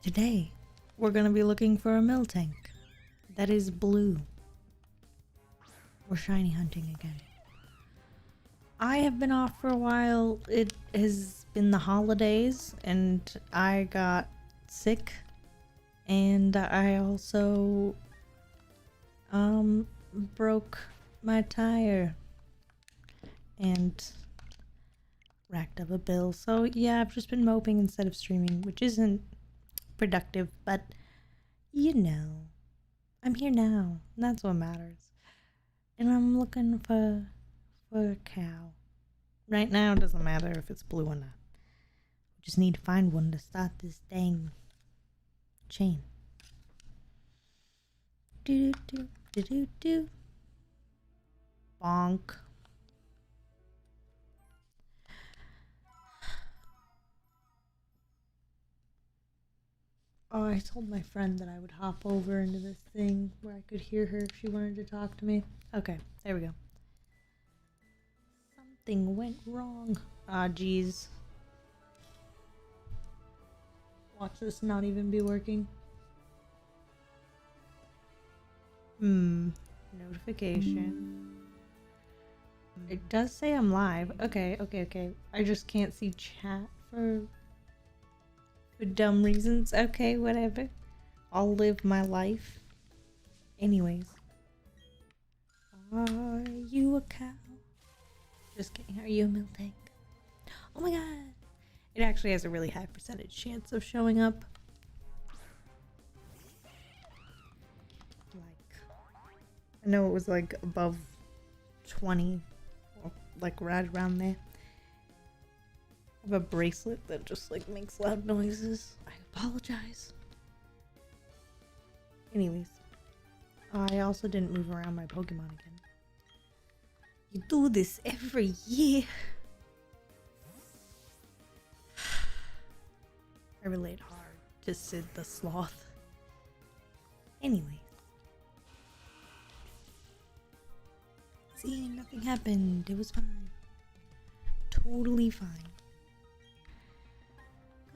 Today, we're gonna be looking for a Miltank that is blue. We're shiny hunting again. I have been off for a while. It has been the holidays and I got sick, and I also broke my tire and racked up a bill. So yeah, I've just been moping instead of streaming, which isn't productive, but you know, I'm here now, and that's what matters. And I'm looking for a cow. Right now, it doesn't matter if it's blue or not. We just need to find one to start this dang chain. Do do do do do. Bonk. Oh, I told my friend that I would hop over into this thing where I could hear her if she wanted to talk to me. Okay, there we go. Something went wrong. Ah, jeez. Watch this not even be working. Notification. It does say I'm live. Okay. I just can't see chat for dumb reasons. Okay, whatever. I'll live my life. Anyways. Are you a cow? Just kidding. Are you a Miltank? Oh my god. It actually has a really high percentage chance of showing up. I know it was like above 20, or like right around there. I have a bracelet that just like makes loud noises. I apologize. Anyways, I also didn't move around my Pokemon again. You do this every year. I relate hard to Sid the Sloth. Anyways. See, nothing happened. It was fine. Totally fine.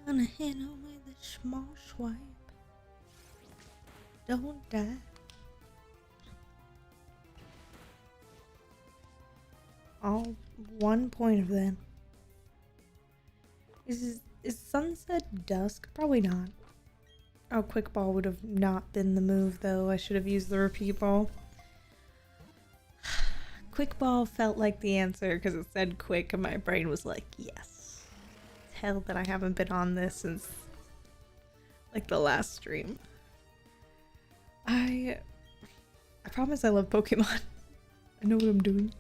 Gonna hit him with a small swipe. Don't die. All 1 point of that. Is sunset dusk? Probably not. Oh, quick ball would have not been the move though. I should have used the repeat ball. Quick ball felt like the answer because it said quick and my brain was like, yes. Hell that I haven't been on this since like the last stream. I promise I love Pokemon. I know what I'm doing.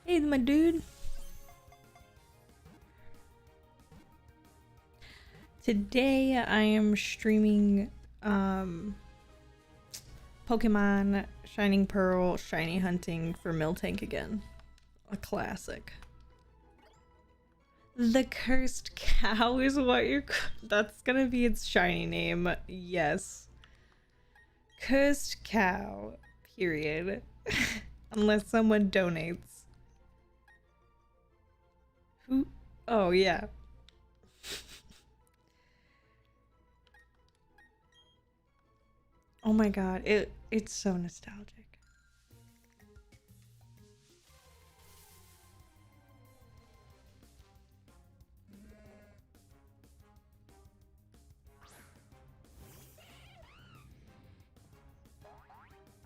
Hey, my dude. Today I am streaming Pokemon Shining Pearl shiny hunting for Miltank again. A classic. The Cursed Cow is what you're... That's gonna be its shiny name. Yes. Cursed Cow. Period. Unless someone donates. Who? Oh, yeah. Oh my god, it's so nostalgic.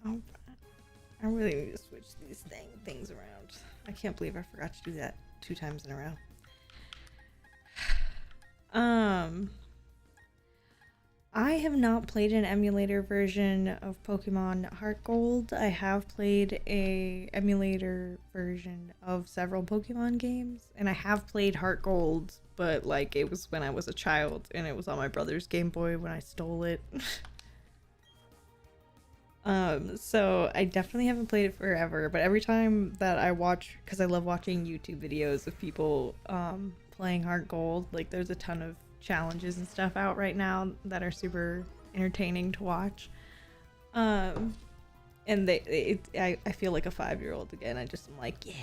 Oh, I really need to switch these things around. I can't believe I forgot to do that 2 times in a row. I have not played an emulator version of Pokemon Heart Gold. I have played a emulator version of several Pokemon games, and I have played Heart Gold, but like it was when I was a child and it was on my brother's Game Boy when I stole it. So I definitely haven't played it forever, but every time that I watch, because I love watching YouTube videos of people playing Heart Gold, like there's a ton of challenges and stuff out right now that are super entertaining to watch. And I feel like a 5-year-old again. I just am like, yeah,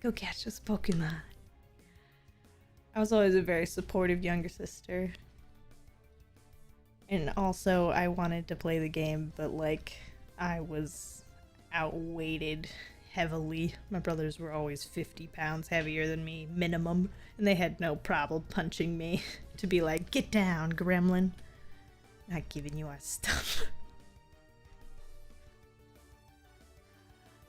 go catch this Pokemon. I was always a very supportive younger sister. And also, I wanted to play the game, but like, I was outweighted heavily. My brothers were always 50 pounds heavier than me, minimum, and they had no problem punching me to be like, get down, gremlin. Not giving you our stuff.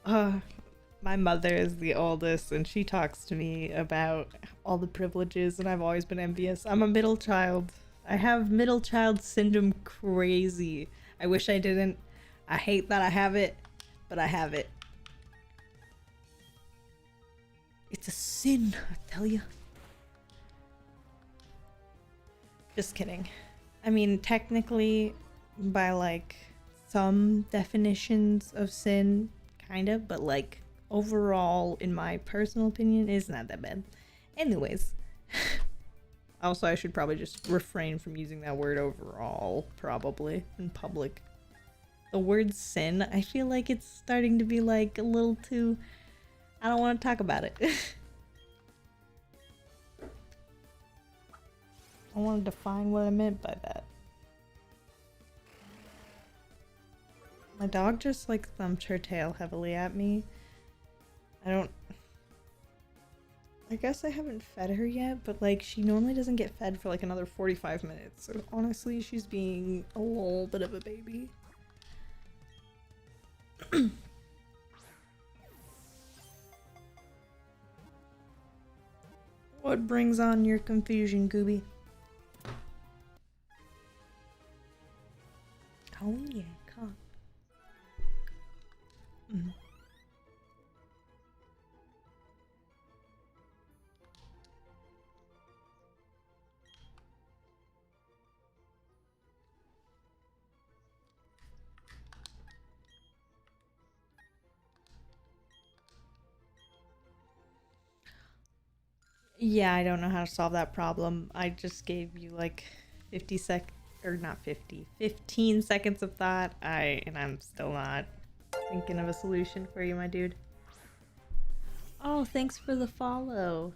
My mother is the oldest, and she talks to me about all the privileges, and I've always been envious. I'm a middle child. I have middle child syndrome crazy. I wish I didn't. I hate that I have it, but I have it. It's a sin, I tell you. Just kidding. I mean, technically, by like some definitions of sin, kind of, but like overall, in my personal opinion, it's not that bad. Anyways. Also, I should probably just refrain from using that word overall, probably, in public. The word sin, I feel like it's starting to be like a little too... I don't want to talk about it. I want to define what I meant by that. My dog just like thumped her tail heavily at me. I guess I haven't fed her yet, but like she normally doesn't get fed for like another 45 minutes. So honestly, she's being a little bit of a baby. What brings on your confusion, Gooby? Oh yeah, come. Yeah, I don't know how to solve that problem. I just gave you like 15 seconds of thought. And I'm still not thinking of a solution for you, my dude. Oh, thanks for the follow.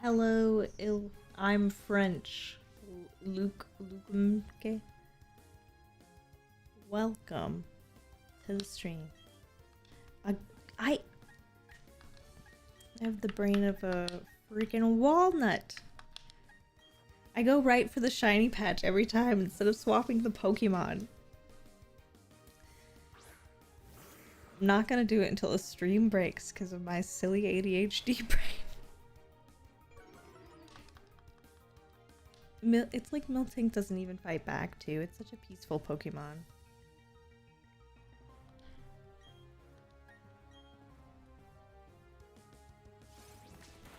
Hello, I'm French. Luke, okay. Welcome to the stream. I have the brain of a freaking walnut. I go right for the shiny patch every time instead of swapping the Pokemon. I'm not gonna do it until the stream breaks because of my silly ADHD brain. It's like Miltank doesn't even fight back too. It's such a peaceful Pokemon.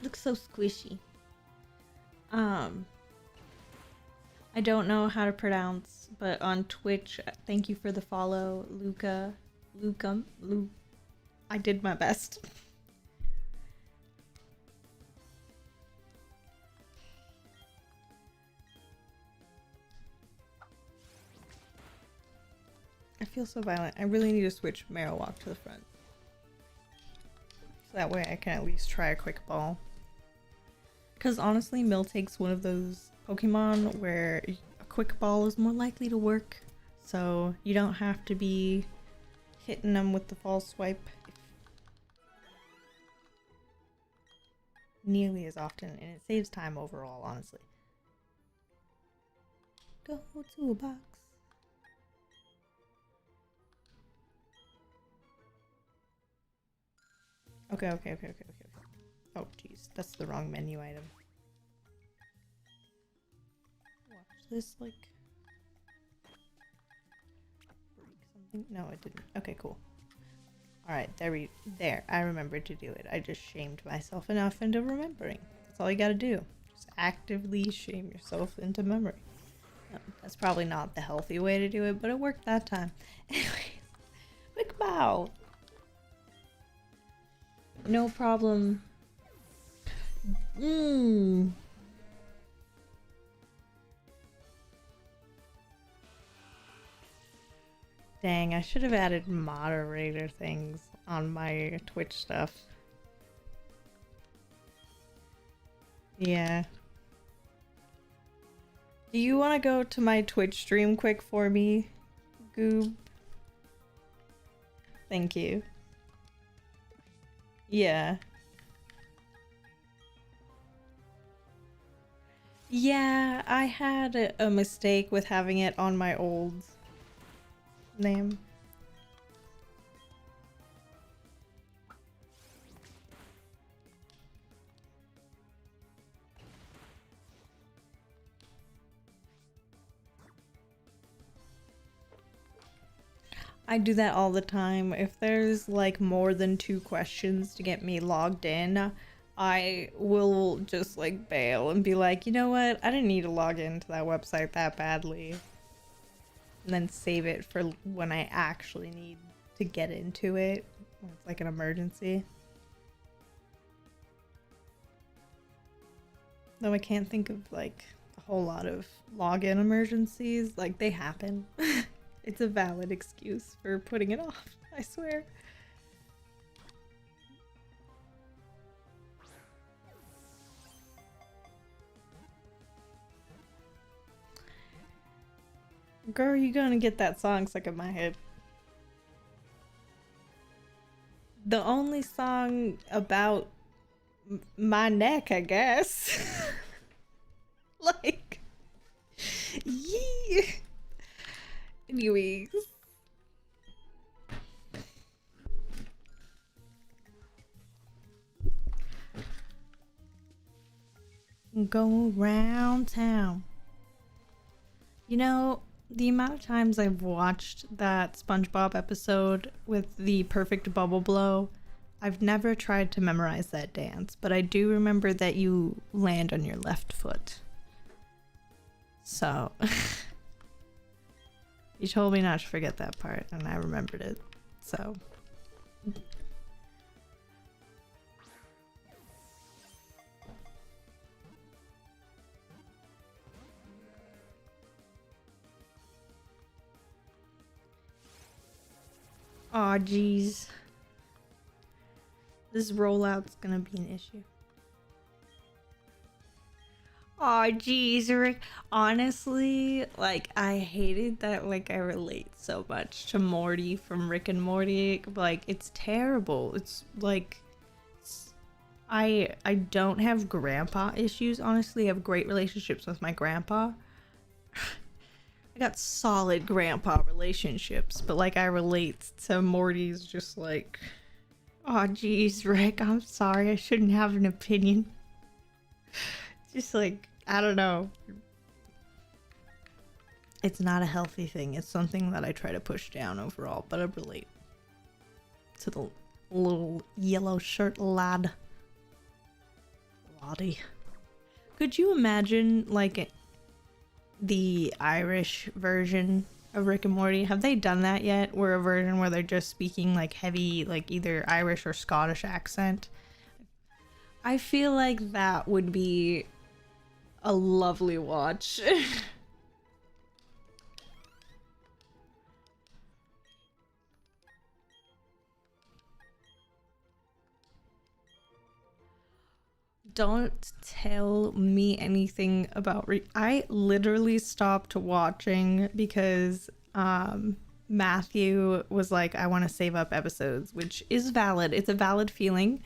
Looks so squishy. I don't know how to pronounce, but on Twitch, thank you for the follow, Luca. I did my best. I feel so violent. I really need to switch Marowak to the front. So that way I can at least try a quick ball. Because honestly, Miltank's one of those Pokemon where a quick ball is more likely to work. So you don't have to be hitting them with the false swipe nearly as often. And it saves time overall, honestly. Go to a box. Okay. Oh, jeez. That's the wrong menu item. Watch this, like... break something? No, it didn't. Okay, cool. Alright, there. I remembered to do it. I just shamed myself enough into remembering. That's all you gotta do. Just actively shame yourself into memory. No, that's probably not the healthy way to do it, but it worked that time. Anyways, quick bow! No problem. Dang, I should have added moderator things on my Twitch stuff. Yeah. Do you want to go to my Twitch stream quick for me, Goob? Thank you. Yeah. Yeah, I had a mistake with having it on my old name. I do that all the time. If there's like more than 2 questions to get me logged in, I will just like bail and be like, you know what? I didn't need to log into that website that badly. And then save it for when I actually need to get into it. When it's like an emergency. Though I can't think of like a whole lot of login emergencies. Like they happen. It's a valid excuse for putting it off, I swear. Girl, you gonna get that song stuck in my head. The only song about my neck, I guess. Like, yeah. Anyways. Go around town. You know, the amount of times I've watched that SpongeBob episode with the perfect bubble blow, I've never tried to memorize that dance, but I do remember that you land on your left foot. So, you told me not to forget that part, and I remembered it, so. Aw, geez. This rollout's gonna be an issue. Aw, geez, Rick. Honestly, like, I hated that, like, I relate so much to Morty from Rick and Morty. Like, it's terrible. It's, like... I don't have grandpa issues, honestly. I have great relationships with my grandpa. I got solid grandpa relationships, but like I relate to Morty's just like, oh geez, Rick, I'm sorry, I shouldn't have an opinion. Just like, I don't know. It's not a healthy thing. It's something that I try to push down overall, but I relate to the little yellow shirt lad. Lottie. Could you imagine like the Irish version of Rick and Morty? Have they done that yet? Where a version where they're just speaking like heavy, like either Irish or Scottish accent? I feel like that would be a lovely watch. Don't tell me anything about I literally stopped watching because Matthew was like, I want to save up episodes, which is valid. It's a valid feeling.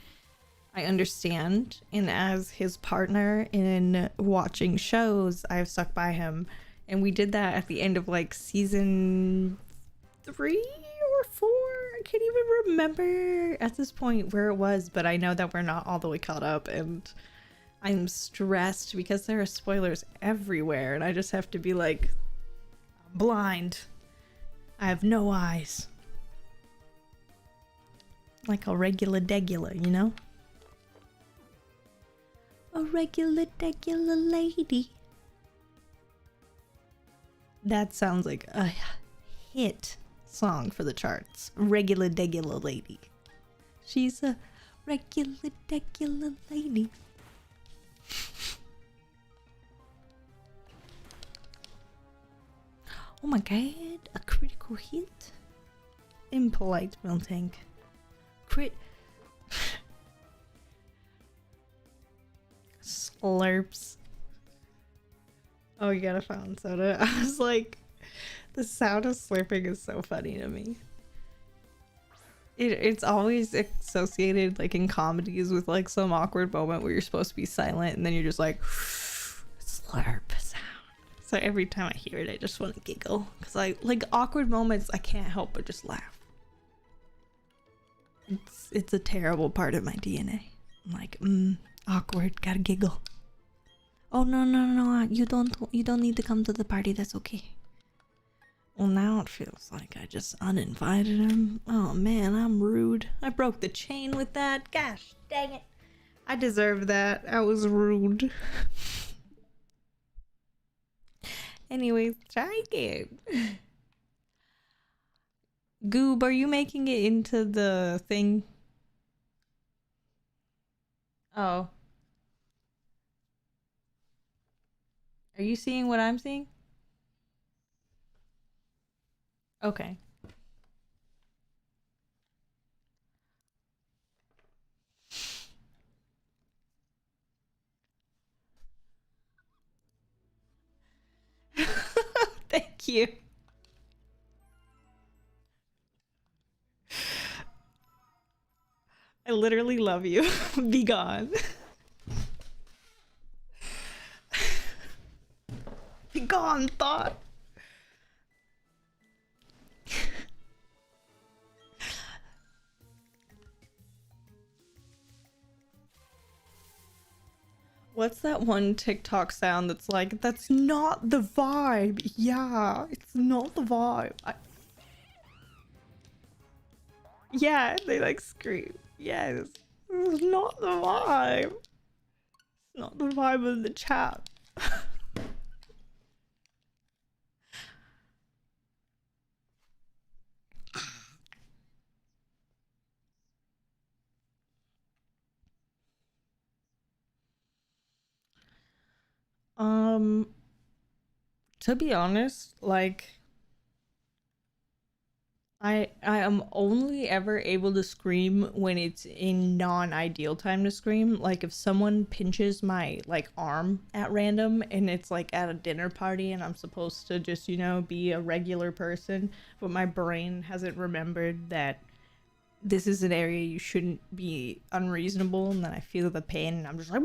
I understand. And as his partner in watching shows, I have stuck by him. And we did that at the end of like season 3 or 4. I can't even remember at this point where it was, but I know that we're not all the way caught up, and I'm stressed because there are spoilers everywhere, and I just have to be like, I'm blind. I have no eyes. Like a regular degula, you know? A regular degula lady. That sounds like a hit song for the charts. Regular degula lady. She's a regular degula lady. Oh my god, a critical hit? Impolite, Miltank. Slurps. Oh, you got a fountain soda. I was like, the sound of slurping is so funny to me. It's always associated like in comedies with like some awkward moment where you're supposed to be silent and then you're just like slurp sound. So every time I hear it, I just want to giggle because I like awkward moments. I can't help but just laugh. It's a terrible part of my DNA. I'm like, awkward, gotta giggle. Oh no, you don't need to come to the party. That's okay. Well, now it feels like I just uninvited him. Oh man, I'm rude. I broke the chain with that. Gosh, dang it. I deserve that. I was rude. Anyways, try again. Goob, are you making it into the thing? Oh. Are you seeing what I'm seeing? Okay. Thank you. I literally love you. Be gone. Be gone, thought. What's that one TikTok sound that's like, that's not the vibe? Yeah, it's not the vibe. Yeah, they like scream. Yes, it's not the vibe. It's not the vibe of the chat. To be honest, like I am only ever able to scream when it's in non-ideal time to scream. Like if someone pinches my like arm at random and it's like at a dinner party and I'm supposed to just, you know, be a regular person, but my brain hasn't remembered that this is an area you shouldn't be unreasonable, and then I feel the pain and I'm just like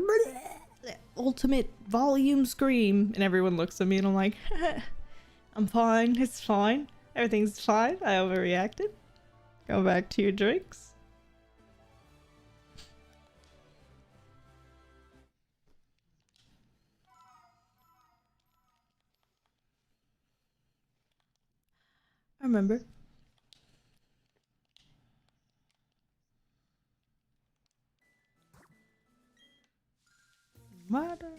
ultimate volume scream and everyone looks at me and I'm like I'm fine, it's fine. Everything's fine. I overreacted. Go back to your drinks. I remember. Murder.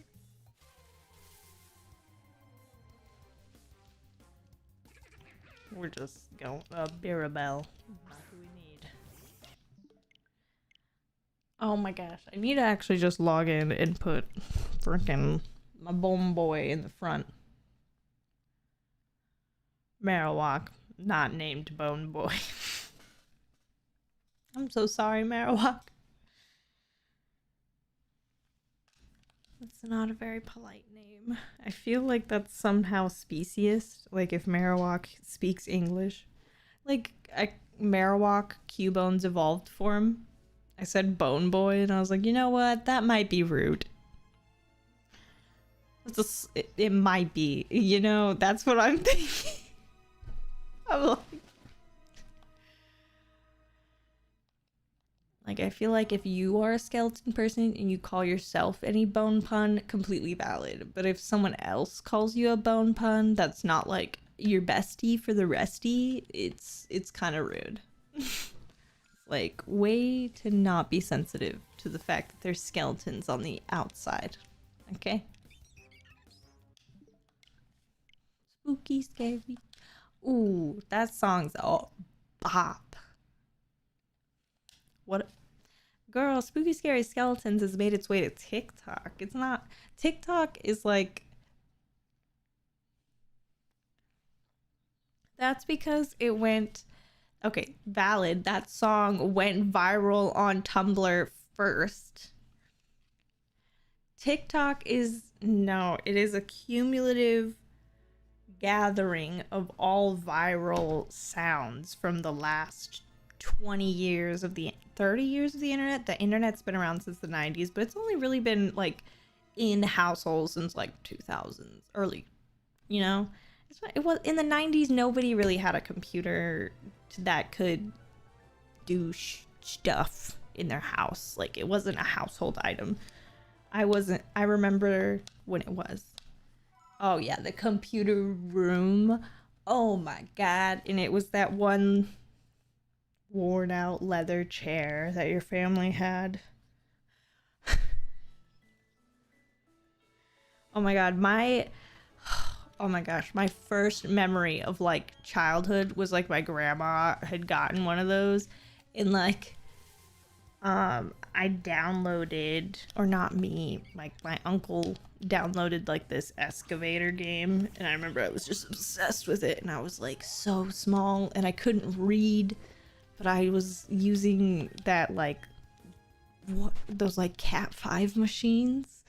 We're just going Birabelle. Not who we need. Oh my gosh, I need to actually just log in and put freaking my bone boy in the front. Marowak, not named Bone Boy. I'm so sorry, Marowak. That's not a very polite name. I feel like that's somehow speciest. Like if Marowak speaks English. Like Marowak Cubone's evolved form. I said Bone Boy and I was like, you know what? That might be rude. It might be. You know, that's what I'm thinking. I'm like, I feel like if you are a skeleton person and you call yourself any bone pun, completely valid. But if someone else calls you a bone pun, that's not like your bestie for the restie. It's kind of rude. Like, way to not be sensitive to the fact that there's skeletons on the outside. Okay? Spooky, scary. Ooh, that song's a bop. What? Girl, Spooky Scary Skeletons has made its way to TikTok. It's not... TikTok is like... That's because it went... Okay, valid. That song went viral on Tumblr first. TikTok is, no, it is a cumulative gathering of all viral sounds from the last 20 years of the 30 years of the internet. The internet's been around since the 90s, but it's only really been like in households since like 2000s, early, you know. It was in the 90s, nobody really had a computer that could do stuff in their house. Like, it wasn't a household item. I remember when it was. Oh yeah, the computer room. Oh my god. And it was that one worn out leather chair that your family had. Oh my god, oh my gosh, my first memory of like childhood was like my grandma had gotten one of those, and like I downloaded, or not me, like my uncle downloaded like this excavator game, and I remember I was just obsessed with it, and I was like so small and I couldn't read, but I was using that like those like Cat 5 machines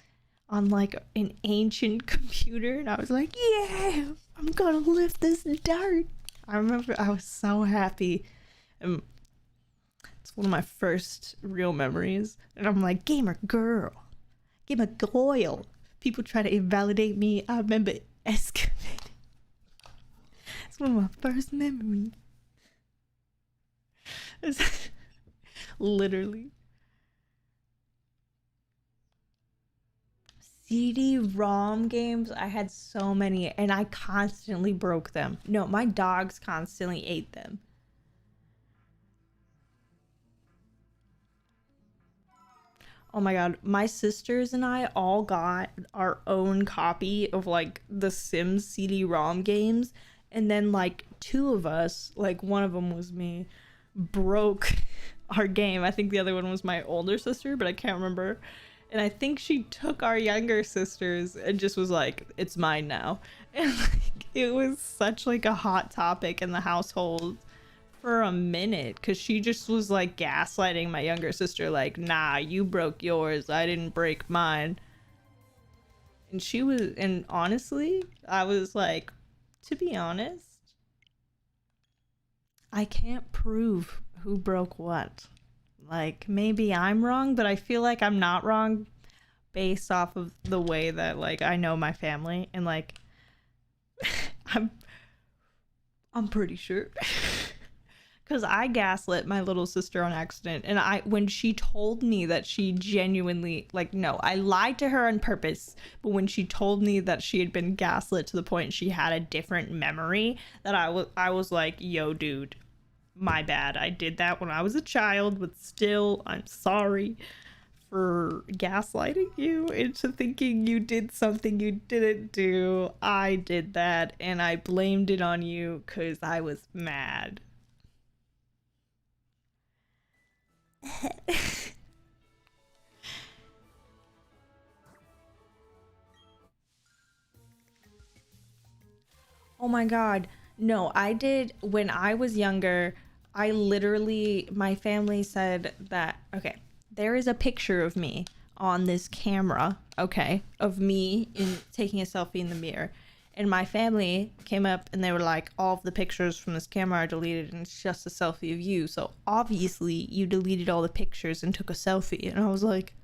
on like an ancient computer, and I was like, yeah, I'm gonna lift this dirt. I remember I was so happy, and it's one of my first real memories, and I'm like, gamer girl, gamer girl. People try to invalidate me. I remember excavating. It's one of my first memories. It's literally. CD-ROM games, I had so many, and I constantly broke them. No, my dogs constantly ate them. Oh my god, my sisters and I all got our own copy of like the Sims CD-ROM games, and then like two of us, like one of them was me, broke our game. I think the other one was my older sister, but I can't remember. And I think she took our younger sisters and just was like, it's mine now. And like, it was such like a hot topic in the household for a minute, because she just was like gaslighting my younger sister, like, nah, you broke yours, I didn't break mine. And she was, and honestly, I was like, to be honest, I can't prove who broke what. Like, maybe I'm wrong, but I feel like I'm not wrong based off of the way that like I know my family, and like I'm pretty sure. Because I gaslit my little sister on accident, and when she told me that she genuinely, like, no, I lied to her on purpose, but when she told me that she had been gaslit to the point she had a different memory, that I was like, yo, dude, my bad. I did that when I was a child, but still, I'm sorry for gaslighting you into thinking you did something you didn't do. I did that, and I blamed it on you because I was mad. Oh my god. No, I did when I was younger. I literally, my family said that, okay, there is a picture of me on this camera, okay, of me taking a selfie in the mirror. And my family came up and they were like, all of the pictures from this camera are deleted and it's just a selfie of you. So obviously you deleted all the pictures and took a selfie. And I was like,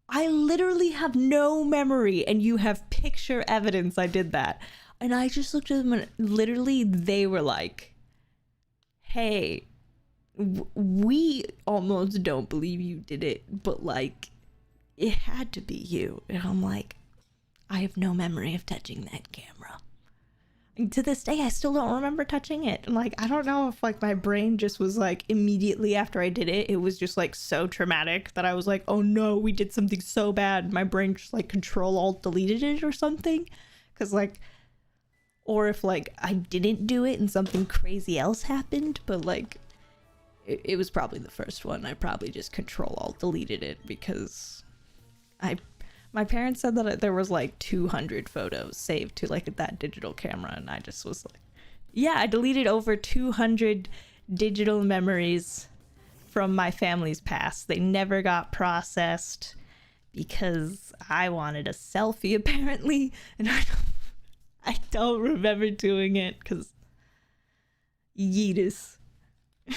I literally have no memory and you have picture evidence I did that. And I just looked at them and literally they were like, hey, we almost don't believe you did it, but like, it had to be you. And I'm like, I have no memory of touching that camera. And to this day, I still don't remember touching it. And like, I don't know if like my brain just was like immediately after I did it, it was just like so traumatic that I was like, oh no, we did something so bad. My brain just like Control-Alt deleted it or something. Cause like, or if like I didn't do it and something crazy else happened, but like it was probably the first one. I probably just Control-Alt deleted it because my parents said that there was like 200 photos saved to like that digital camera, and I just was like, yeah, I deleted over 200 digital memories from my family's past. They never got processed because I wanted a selfie apparently, and I don't remember doing it because yeetus. Dang,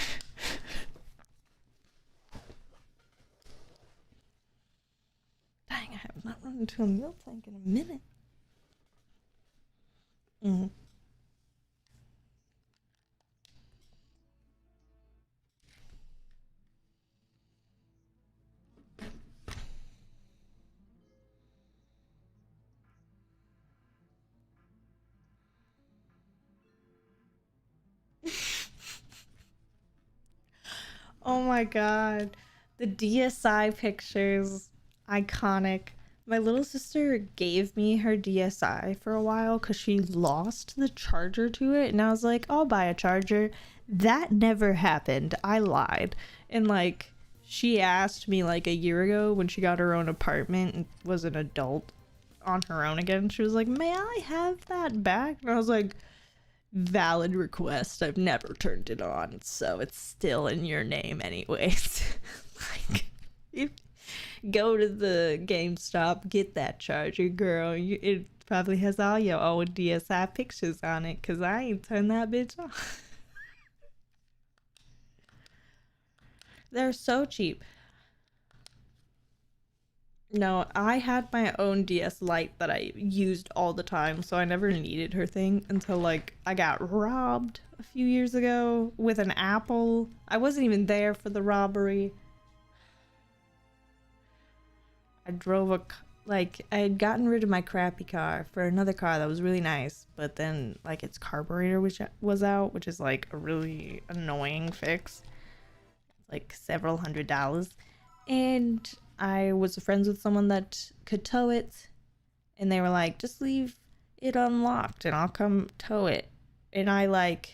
I have not run into a Miltank in a minute. Oh my god. The DSI pictures, iconic. My little sister gave me her DSI for a while because she lost the charger to it. And I was like, I'll buy a charger. That never happened. I lied. And like, she asked me like a year ago when she got her own apartment and was an adult on her own again. She was like, may I have that back? And I was like, valid request. I've never turned it on, so it's still in your name anyways. Like, if go to the GameStop, get that charger, girl. It probably has all your old DSI pictures on it, because I ain't turned that bitch on. They're so cheap. No, I had my own DS Lite that I used all the time, so I never needed her thing until like I got robbed a few years ago with an Apple. I wasn't even there for the robbery. I drove I had gotten rid of my crappy car for another car that was really nice, but then like its carburetor was out, which is like a really annoying fix. Like several $100s. And I was friends with someone that could tow it, and they were like, just leave it unlocked and I'll come tow it. And I like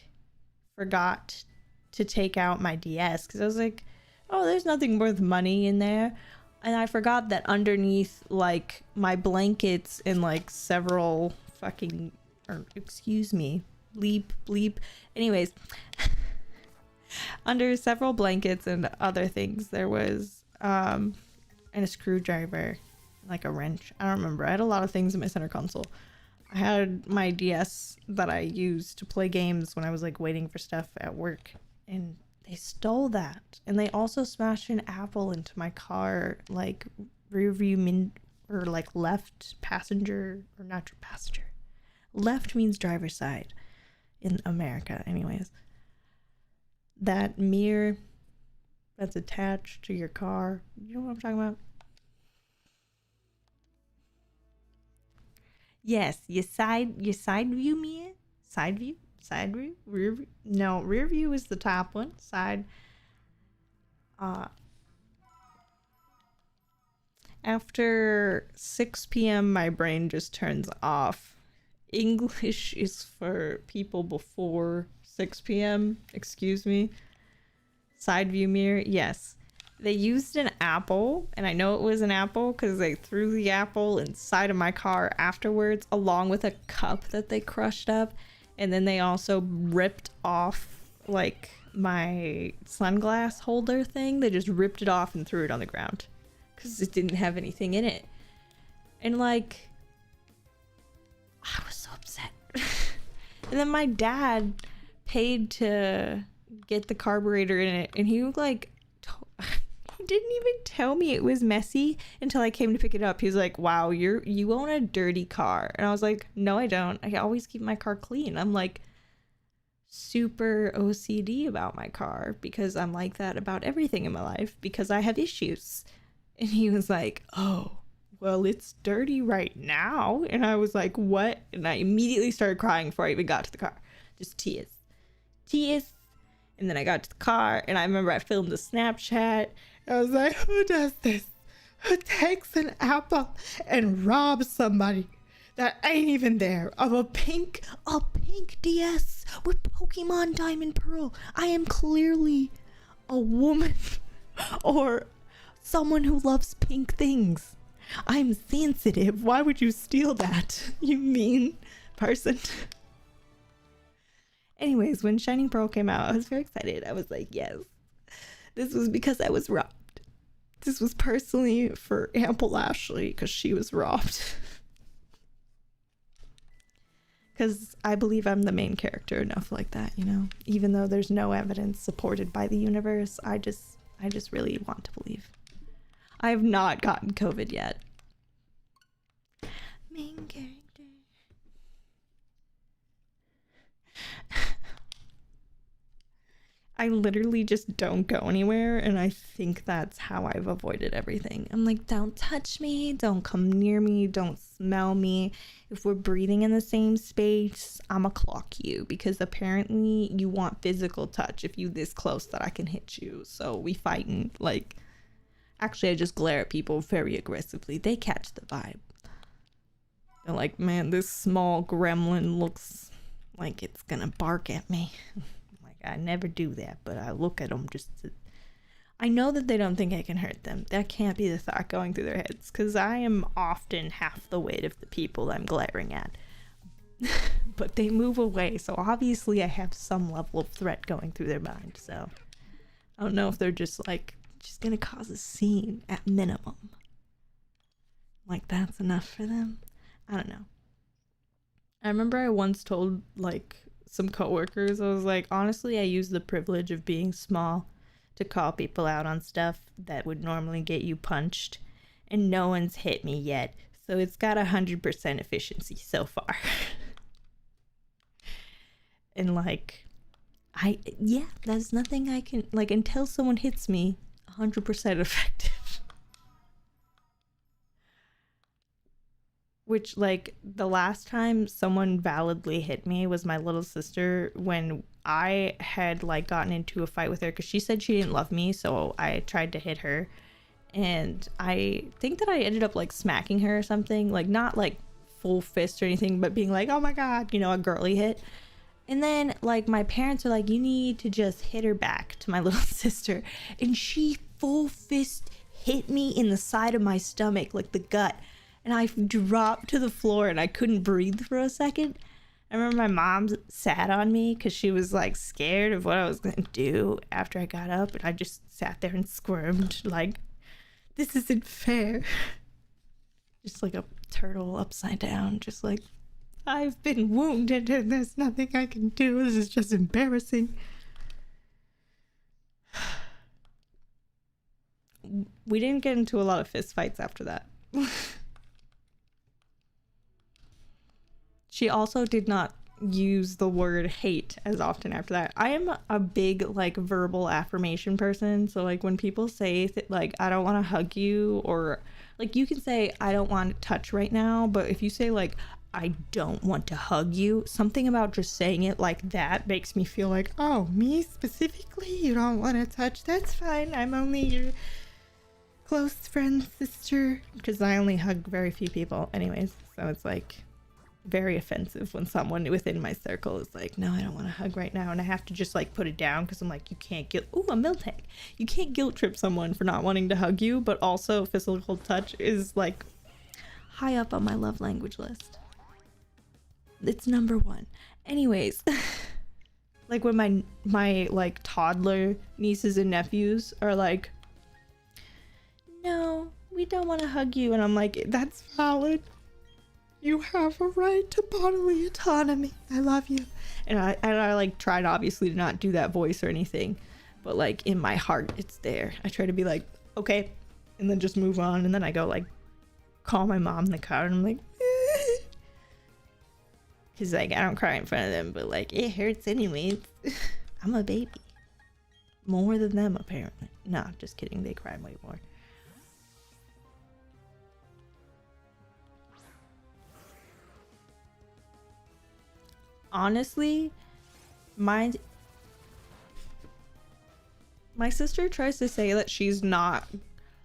forgot to take out my DS because I was like, oh, there's nothing worth money in there. And I forgot that underneath like my blankets and like several fucking, or excuse me, bleep. Anyways, under several blankets and other things there was and a screwdriver, like a wrench. I don't remember. I had a lot of things in my center console. I had my DS that I used to play games when I was like waiting for stuff at work, and they stole that. And they also smashed an Apple into my car, like rear view or like left passenger, or not passenger. Left means driver's side in America, anyways. That mirror that's attached to your car. You know what I'm talking about? Yes, your side view mirror. Side view, rear view. No, rear view is the top one. Side. After 6 p.m. my brain just turns off. English is for people before 6 p.m. Excuse me. Side view mirror, yes. They used an apple, and I know it was an apple because they threw the apple inside of my car afterwards, along with a cup that they crushed up. And then they also ripped off like my sunglass holder thing. They just ripped it off and threw it on the ground because it didn't have anything in it. And like, I was so upset. And then my dad paid to get the carburetor in it, and he like he didn't even tell me it was messy until I came to pick it up. He was like, wow, you own a dirty car. And I was like, no, I don't. I always keep my car clean. I'm like super OCD about my car because I'm like that about everything in my life because I have issues. And he was like, oh, well, it's dirty right now. And I was like, what? And I immediately started crying before I even got to the car. Just tears. And then I got to the car, and I remember I filmed a Snapchat. I was like, who does this? Who takes an apple and robs somebody that ain't even there of a pink DS with Pokemon Diamond Pearl? I am clearly a woman or someone who loves pink things. I'm sensitive. Why would you steal that, you mean person? Anyways, when Shining Pearl came out, I was very excited. I was like, yes, this was because I was robbed. This was personally for Ample Ashley because she was robbed. Because I believe I'm the main character enough like that, you know? Even though there's no evidence supported by the universe, I just really want to believe. I have not gotten COVID yet. Main character. I literally just don't go anywhere, and I think that's how I've avoided everything. I'm like, don't touch me, don't come near me, don't smell me. If we're breathing in the same space, I'ma clock you, because apparently you want physical touch if you this close that I can hit you. So we fighting, like, actually I just glare at people very aggressively. They catch the vibe. They're like, man, this small gremlin looks like it's gonna bark at me. I never do that, but I look at them just to... I know that they don't think I can hurt them. That can't be the thought going through their heads, because I am often half the weight of the people I'm glaring at. But they move away, so obviously I have some level of threat going through their mind, so... I don't know if they're just like, just gonna cause a scene at minimum. Like, that's enough for them? I don't know. I remember I once told, like... some coworkers, I was like, honestly, I use the privilege of being small to call people out on stuff that would normally get you punched, and no one's hit me yet, so it's got 100% efficiency so far. And like, there's nothing I can, like, until someone hits me, 100% effective. Which, like, the last time someone validly hit me was my little sister, when I had, like, gotten into a fight with her because she said she didn't love me, so I tried to hit her. And I think that I ended up, like, smacking her or something. Like, not, like, full fist or anything, but being like, oh my god, you know, a girly hit. And then, like, my parents are like, you need to just hit her back, to my little sister. And she full fist hit me in the side of my stomach, like the gut. And I dropped to the floor and I couldn't breathe for a second. I remember my mom sat on me because she was like scared of what I was going to do after I got up. And I just sat there and squirmed like, this isn't fair. Just like a turtle upside down. Just like, I've been wounded and there's nothing I can do. This is just embarrassing. We didn't get into a lot of fist fights after that. She also did not use the word hate as often after that. I am a big, like, verbal affirmation person. So, like, when people say, like, I don't want to hug you, or, like, you can say, I don't want to touch right now. But if you say, like, I don't want to hug you, something about just saying it like that makes me feel like, oh, me specifically? You don't want to touch? That's fine. I'm only your close friend, sister. Because I only hug very few people anyways. So it's, like... very offensive when someone within my circle is like, no, I don't want to hug right now, and I have to just like put it down because I'm like, you can't a Miltank. You can't guilt trip someone for not wanting to hug you, but also physical touch is like high up on my love language list. It's number one. Anyways, like when my like toddler nieces and nephews are like, no, we don't want to hug you, and I'm like, that's valid. You have a right to bodily autonomy. I love you. And I like tried obviously to not do that voice or anything, but like in my heart it's there. I try to be like, okay, and then just move on, and then I go like call my mom in the car and I'm like, because like I don't cry in front of them, but like it hurts anyways. I'm a baby. More than them apparently. Nah, just kidding, they cry way more. Honestly, my sister tries to say that she's not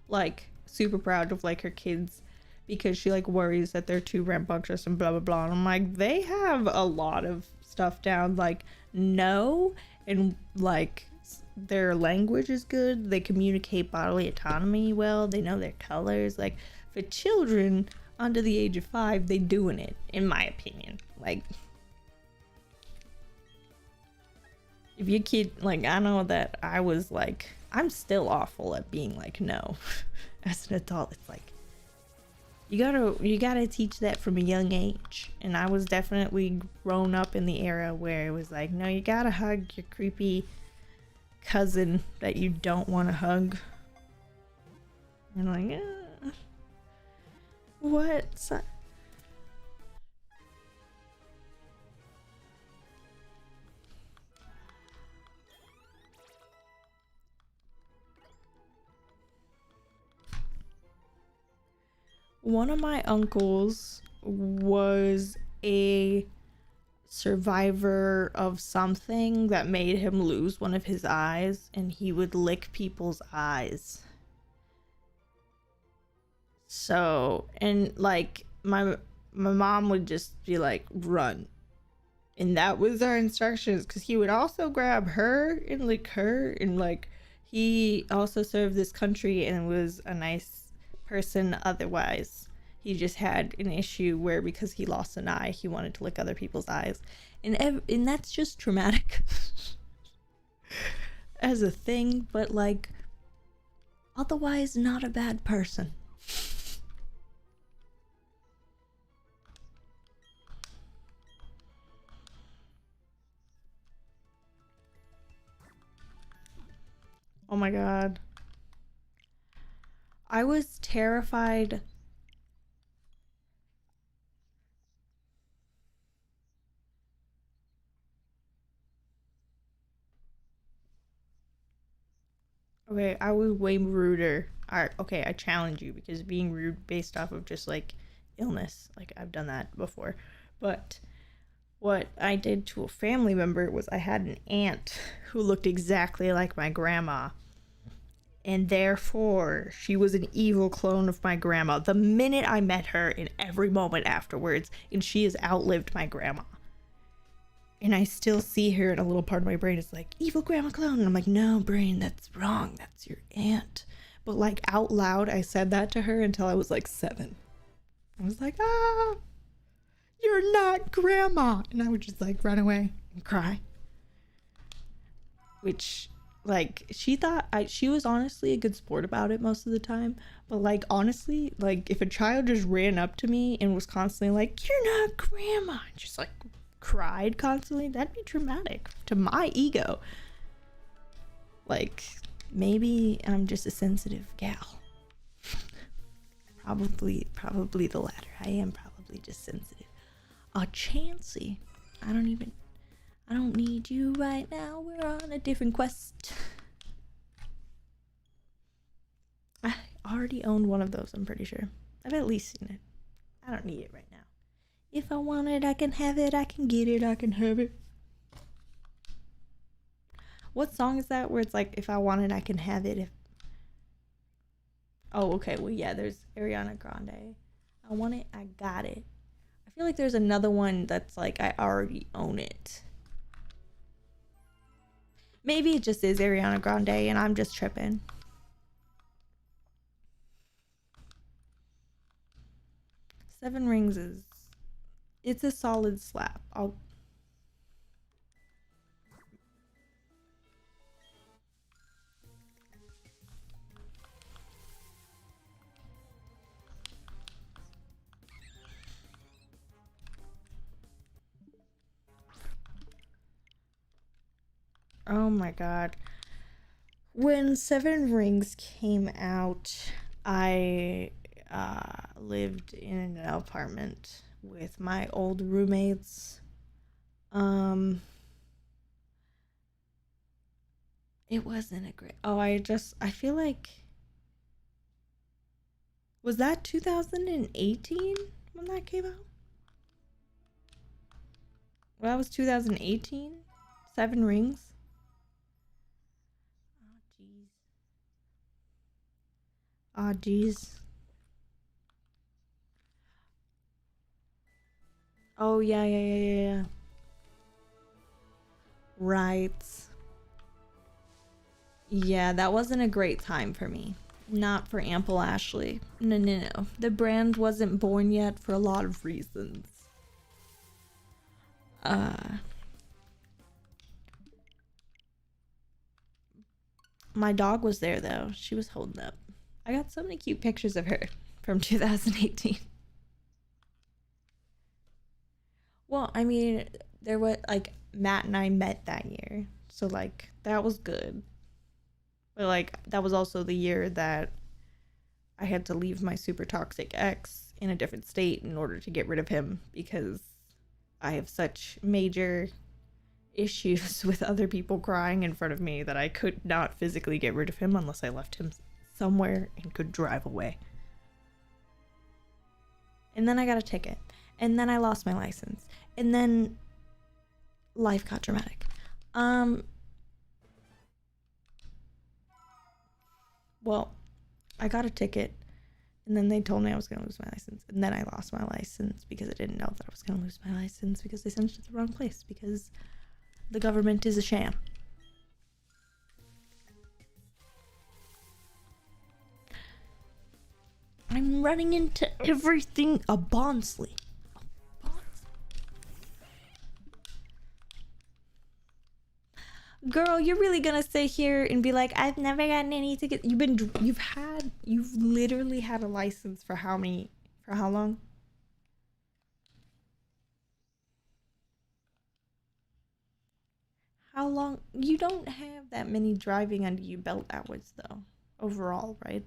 like super proud of like her kids because she like worries that they're too rambunctious and blah blah blah, and I'm like, they have a lot of stuff down, like no, and like their language is good, they communicate bodily autonomy well, they know their colors. Like for children under the age of 5, they doing it, in my opinion. Like if your kid, like, I know that I I'm still awful at being like no. As an adult, it's like you gotta teach that from a young age. And I was definitely grown up in the era where it was like, no, you gotta hug your creepy cousin that you don't want to hug. And like, what? One of my uncles was a survivor of something that made him lose one of his eyes, and he would lick people's eyes. So, and like my mom would just be like, run. And that was our instructions, because he would also grab her and lick her, and like he also served this country and was a nice person otherwise. He just had an issue where because he lost an eye, he wanted to lick other people's eyes. And that's just traumatic as a thing, but like otherwise not a bad person. Oh my god. I was terrified. Okay, I was way ruder. Alright, okay, I challenge you, because being rude based off of just like illness, like I've done that before. But what I did to a family member was I had an aunt who looked exactly like my grandma. And therefore, she was an evil clone of my grandma the minute I met her and every moment afterwards. And she has outlived my grandma. And I still see her, and a little part of my brain is like, evil grandma clone. And I'm like, no, brain, that's wrong. That's your aunt. But like out loud, I said that to her until I was like 7. I was like, you're not grandma. And I would just like run away and cry. Which, like, she thought she was honestly a good sport about it most of the time. But like, honestly, like if a child just ran up to me and was constantly like, you're not grandma, and just like cried constantly, that'd be traumatic to my ego. Like, maybe I'm just a sensitive gal. probably the latter. I am probably just sensitive. Chancey, I don't need you right now. We're on a different quest. I already owned one of those, I'm pretty sure. I've at least seen it. I don't need it right now. If I want it, I can have it. I can get it. I can have it. What song is that where it's like, if I want it, I can have it? Oh, okay. Well, yeah, there's Ariana Grande. I want it, I got it. I feel like there's another one that's like, I already own it. Maybe it just is Ariana Grande and I'm just tripping. Seven Rings it's a solid slap. Oh my god. When Seven Rings came out, I lived in an apartment with my old roommates. It wasn't a great. I feel like, was that 2018 when that came out? Well, that was 2018. Seven Rings. Oh jeez. Oh yeah. Right. Yeah, that wasn't a great time for me. Not for Ample Ashley. No. The brand wasn't born yet for a lot of reasons. My dog was there though. She was holding up. I got so many cute pictures of her from 2018. Well, I mean, there was like Matt and I met that year. So like that was good. But like that was also the year that I had to leave my super toxic ex in a different state in order to get rid of him because I have such major issues with other people crying in front of me that I could not physically get rid of him unless I left him somewhere and could drive away. And then I got a ticket. And then I lost my license. And then life got dramatic. Well, I got a ticket, and then they told me I was going to lose my license. And then I lost my license because I didn't know that I was going to lose my license because they sent it to the wrong place because the government is a sham. I'm running into everything a Bonsley. Girl, you're really gonna sit here and be like, I've never gotten any tickets. You've literally had a license for how long? How long? You don't have that many driving under your belt hours though, overall, right?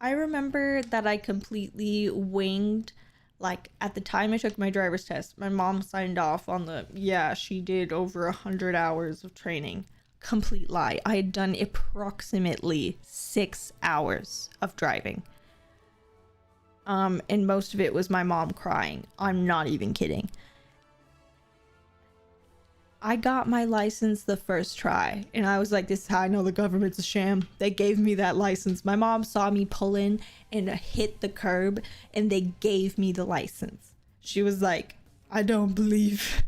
I remember that I completely winged, like, at the time I took my driver's test, my mom signed off on she did over 100 hours of training. Complete lie. I had done approximately 6 hours of driving. And most of it was my mom crying. I'm not even kidding. I got my license the first try, and I was like, this is how I know the government's a sham. They gave me that license. My mom saw me pull in and hit the curb, and they gave me the license. She was like, I don't believe.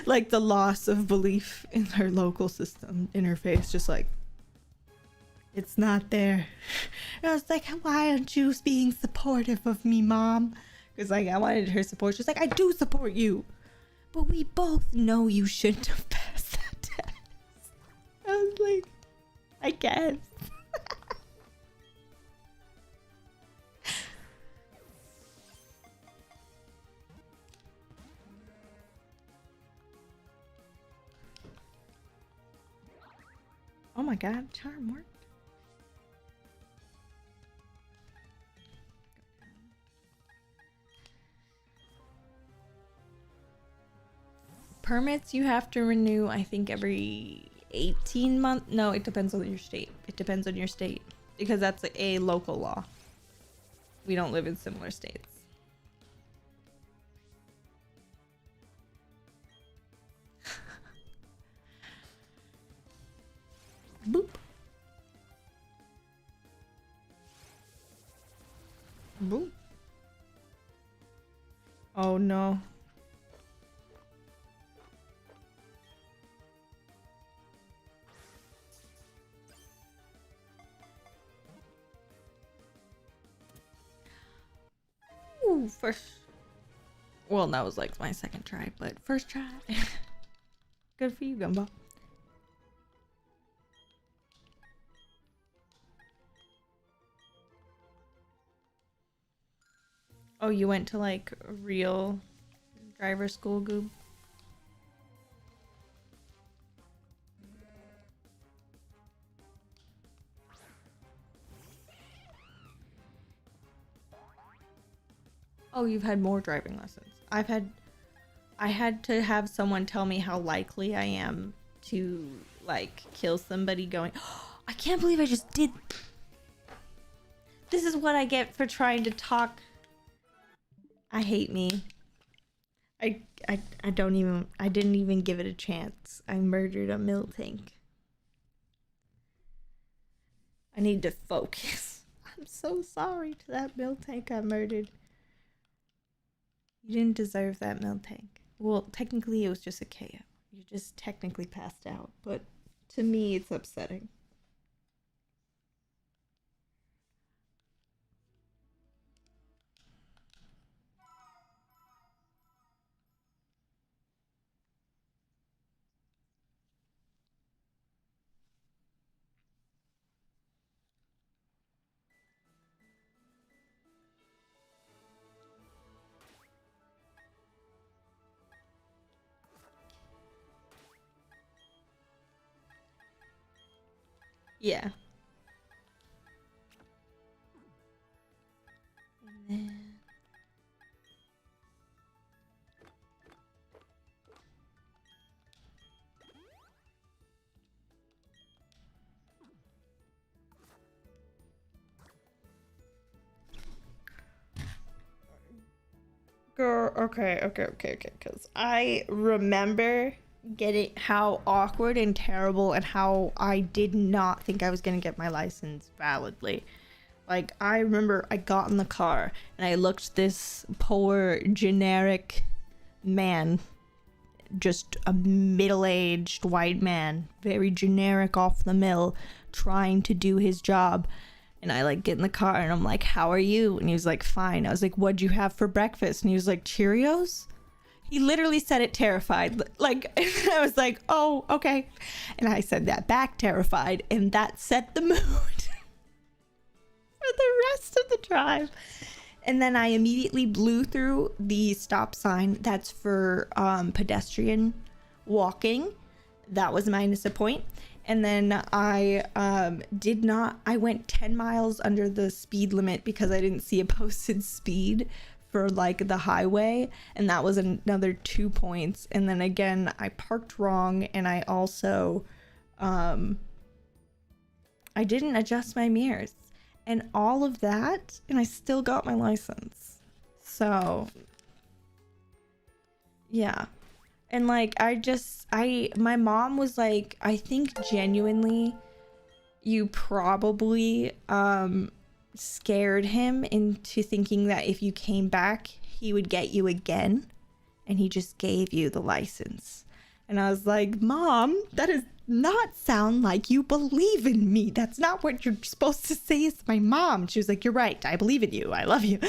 Like the loss of belief in her local system in her face, just like, it's not there. And I was like, why aren't you being supportive of me, Mom? Because like I wanted her support. She's like, I do support you. But we both know you shouldn't have passed that test. I was like, I guess. Oh my god, charm worked. Permits you have to renew, I think, every 18 months. No, it depends on your state. It depends on your state because that's a local law. We don't live in similar states. Boop. Boop. Oh no. Ooh, first. Well, that was like my second try, but first try. Good for you, Gumball. Oh, you went to like real driver school, Goob? Oh, you've had more driving lessons. I had to have someone tell me how likely I am to like kill somebody going, oh, I can't believe I just did. This is what I get for trying to talk. I hate me. I didn't even give it a chance. I murdered a Miltank. I need to focus. I'm so sorry to that Miltank I murdered. You didn't deserve that Miltank. Well, technically it was just a KO. You just technically passed out, but to me it's upsetting. Yeah. And then... Girl, okay, because I remember getting how awkward and terrible and how I did not think I was gonna get my license validly. Like, I remember I got in the car and I looked this poor generic man, just a middle-aged white man, very generic off the mill, trying to do his job. And I like get in the car and I'm like, how are you? And he was like, fine. I was like, what'd you have for breakfast? And he was like, Cheerios. He literally said it terrified. Like, I was like, oh, okay. And I said that back terrified. And that set the mood for the rest of the drive. And then I immediately blew through the stop sign that's for pedestrian walking. That was minus a point. And then I went 10 miles under the speed limit because I didn't see a posted speed for like the highway, and that was another 2 points. And then again, I parked wrong, and I also I didn't adjust my mirrors and all of that, and I still got my license. So yeah. And like my mom was like, I think genuinely you probably scared him into thinking that if you came back he would get you again, and he just gave you the license. And I was like, Mom, that does not sound like you believe in me. That's not what you're supposed to say as my mom. She was like, you're right, I believe in you, I love you.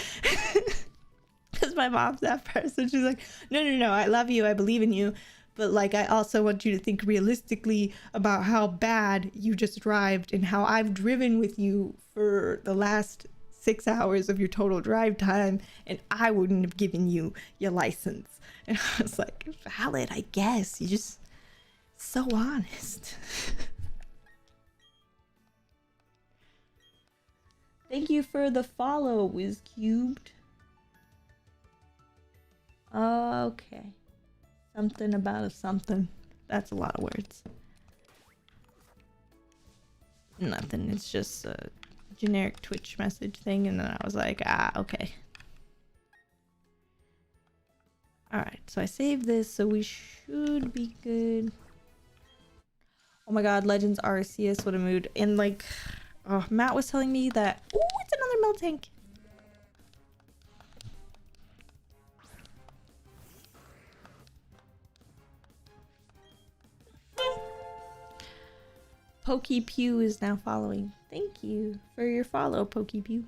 Because my mom's that person. She's like, no, I love you, I believe in you, but like, I also want you to think realistically about how bad you just drove and how I've driven with you for the last 6 hours of your total drive time, and I wouldn't have given you your license. And I was like, valid, I guess. You just so honest. Thank you for the follow, Wiz Cubed. Okay. Something about a something. That's a lot of words. Nothing. It's just a generic Twitch message thing, and then I was like, okay. Alright, so I saved this, so we should be good. Oh my god, Legends Arceus, what a mood. And like, Matt was telling me that... Ooh, it's another Miltank! Pokey Pew is now following. Thank you for your follow, Pokey Pew.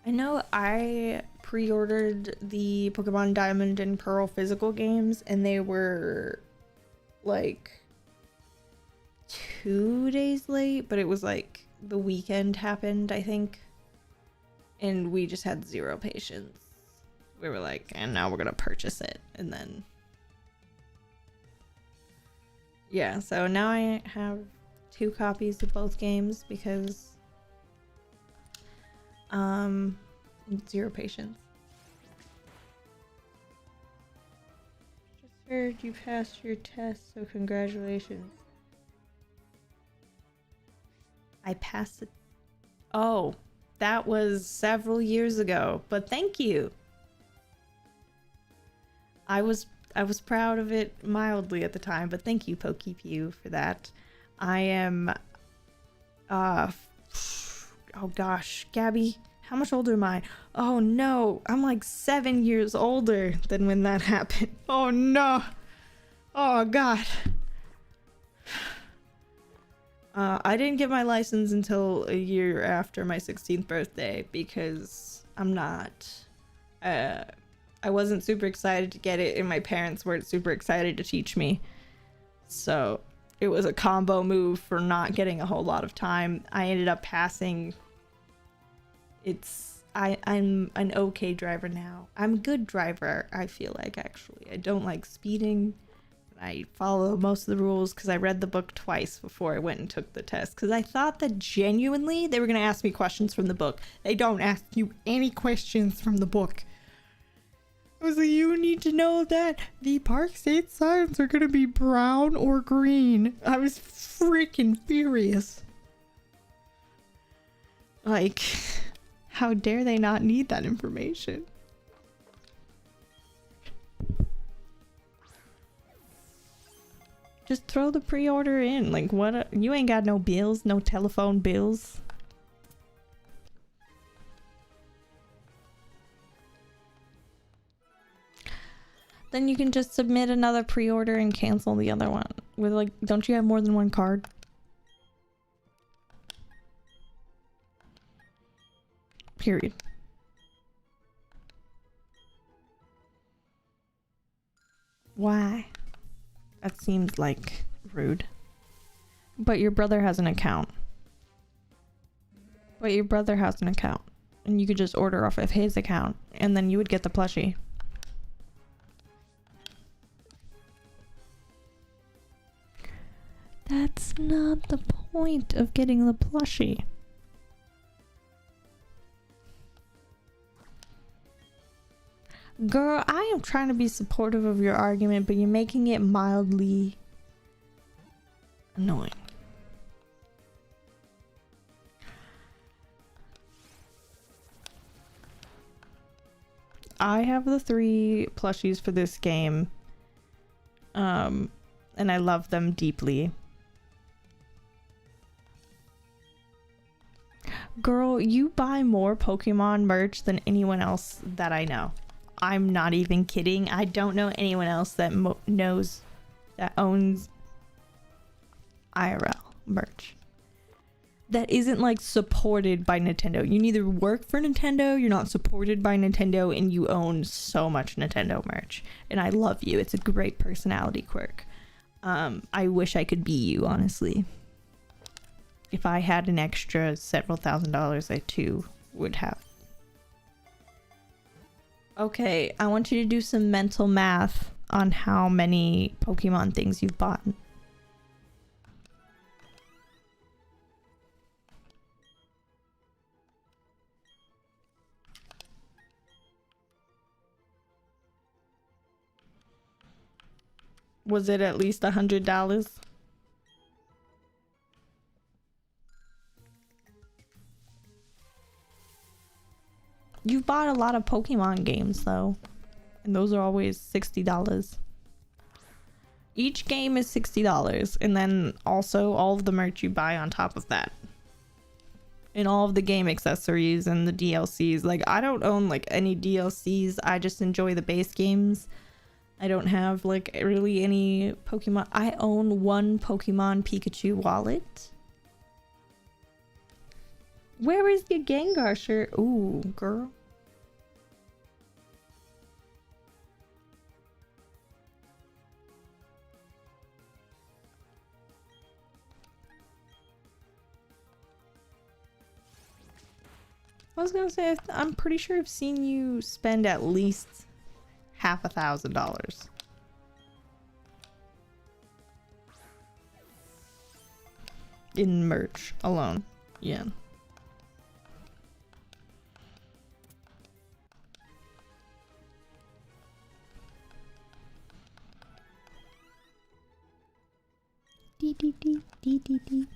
I know I pre-ordered the Pokemon Diamond and Pearl physical games, and they were like 2 days late, but it was like the weekend happened, I think, and we just had zero patience. We were like, and now we're gonna purchase it, and then yeah, so now I have 2 copies of both games because zero patience. Just heard you passed your test, so congratulations. I passed it. Oh, that was several years ago, but thank you. I was proud of it mildly at the time, but thank you, PokePew, for that. I am oh gosh, Gabby, how much older am I? Oh no, I'm like 7 years older than when that happened. Oh no. Oh god. I didn't get my license until a year after my 16th birthday because I'm not I wasn't super excited to get it, and my parents weren't super excited to teach me. So it was a combo move for not getting a whole lot of time. I ended up passing. I'm an okay driver now. I'm a good driver, I feel like, actually. I don't like speeding. I follow most of the rules because I read the book twice before I went and took the test. Because I thought that genuinely they were going to ask me questions from the book. They don't ask you any questions from the book. I was like, you need to know that the park state signs are going to be brown or green. I was freaking furious. Like, how dare they not need that information? Just throw the pre-order in. Like, what? You ain't got no bills, no telephone bills. Then you can just submit another pre-order and cancel the other one. With like, don't you have more than one card? Period. Why? That seems like rude. But your brother has an account. And you could just order off of his account. And then you would get the plushie. That's not the point of getting the plushie. Girl, I am trying to be supportive of your argument, but you're making it mildly annoying. I have the 3 plushies for this game. And I love them deeply. Girl, you buy more Pokemon merch than anyone else that I know. I'm not even kidding. I don't know anyone else that owns IRL merch that isn't like supported by Nintendo. You neither work for Nintendo, you're not supported by Nintendo, and you own so much Nintendo merch. And I love you. It's a great personality quirk. I wish I could be you, honestly. If I had an extra several $1,000s, I too would have. Okay, I want you to do some mental math on how many Pokemon things you've bought. Was it at least $100? You've bought a lot of Pokemon games though, and those are always $60. Each game is $60, and then also all of the merch you buy on top of that. And all of the game accessories and the DLCs. Like, I don't own like any DLCs, I just enjoy the base games. I don't have like really any Pokemon. I own one Pokemon Pikachu wallet. Where is your Gengar shirt? Ooh, girl. I was gonna say, I'm pretty sure I've seen you spend at least $1,000. In merch alone. Yeah. Dee dee dee dee dee dee.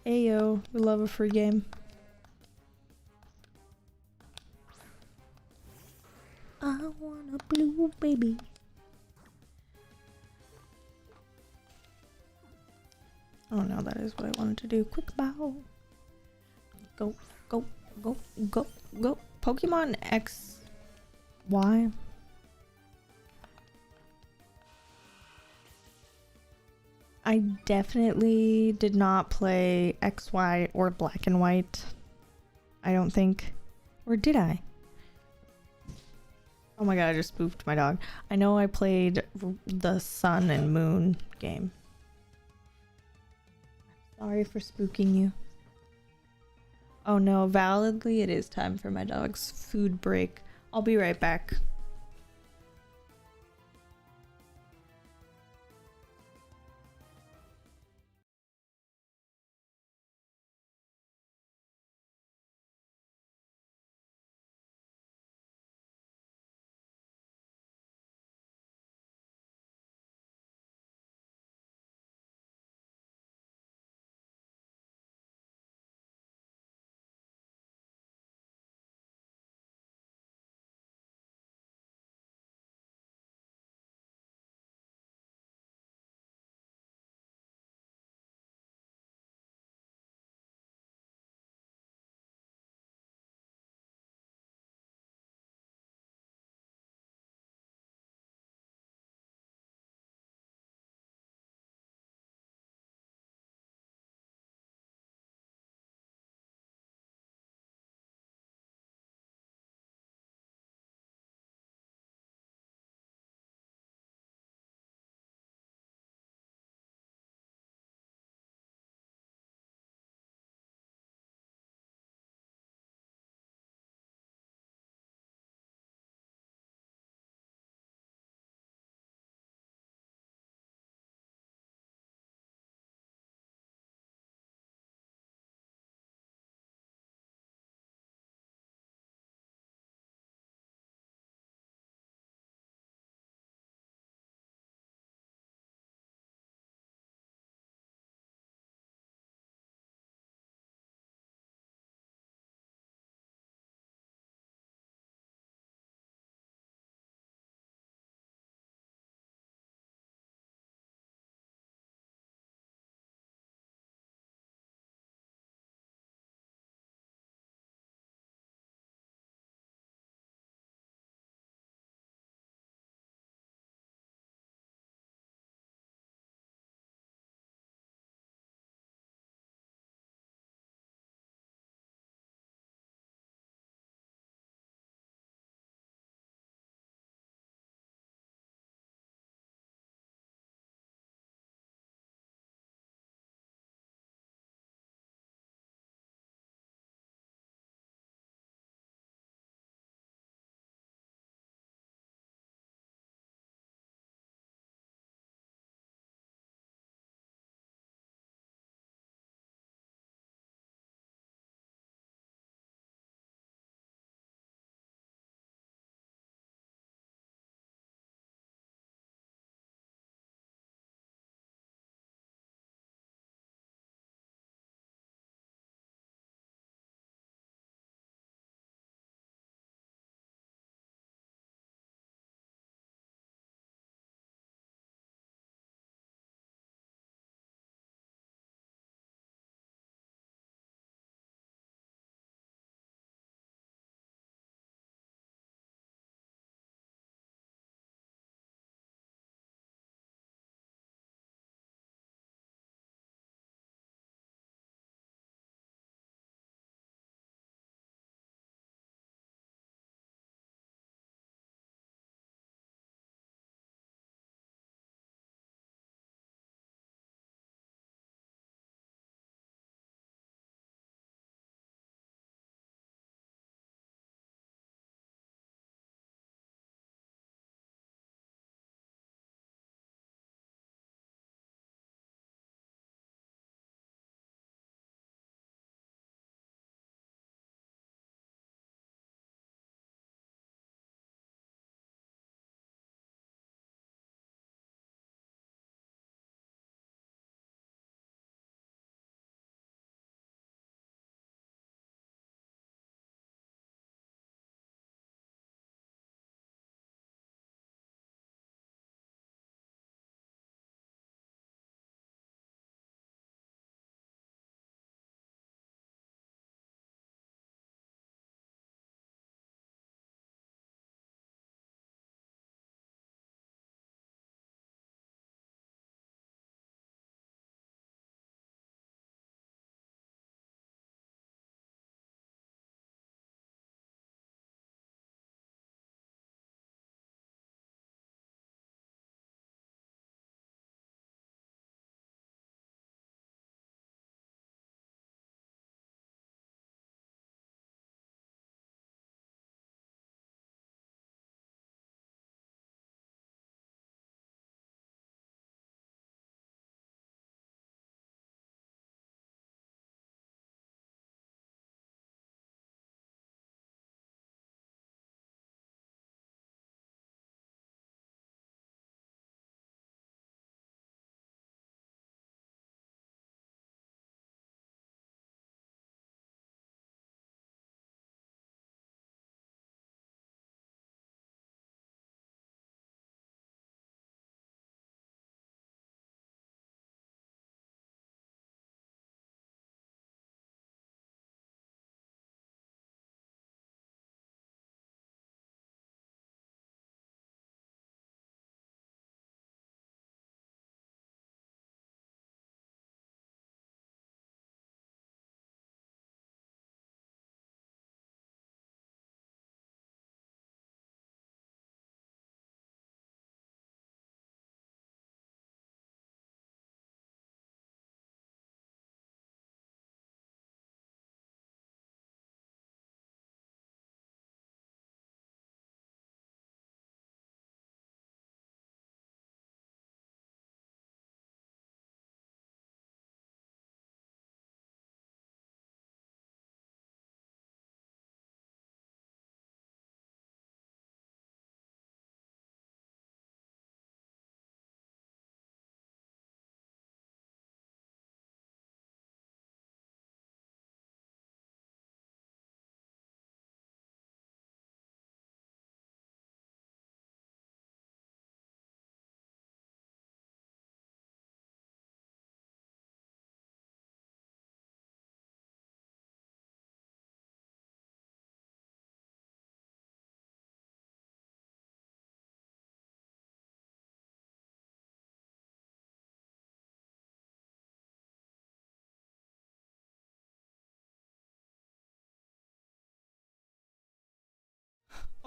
Ayo, we love a free game. I want a blue baby. Oh no, that is what I wanted to do. Quick bow. Go, go, go, go, go. Pokemon X, Y. I definitely did not play XY or Black and White. I don't think. Or did I? Oh my god, I just spoofed my dog. I know I played the sun and moon game. Sorry for spooking you. Oh no, validly it is time for my dog's food break. I'll be right back.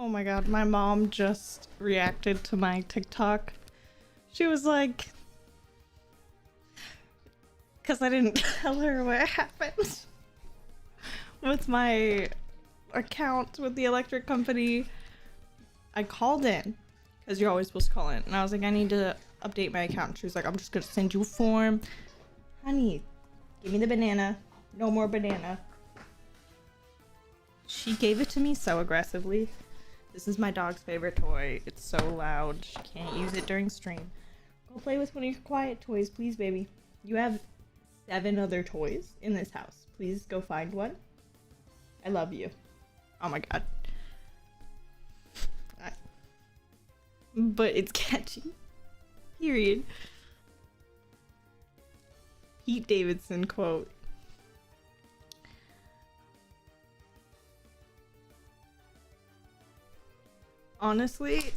Oh my god, my mom just reacted to my TikTok. She was like, because I didn't tell her what happened with my account with the electric company. I called in, because you're always supposed to call in, and I was like, I need to update my account. She was like, I'm just gonna send you a form. Honey, give me the banana. No more banana. She gave it to me so aggressively. This is my dog's favorite toy. It's so loud. She can't use it during stream. Go play with one of your quiet toys, please, baby. You have 7 other toys in this house. Please go find one. I love you. Oh my god. But it's catchy. Period. Pete Davidson quote. Honestly,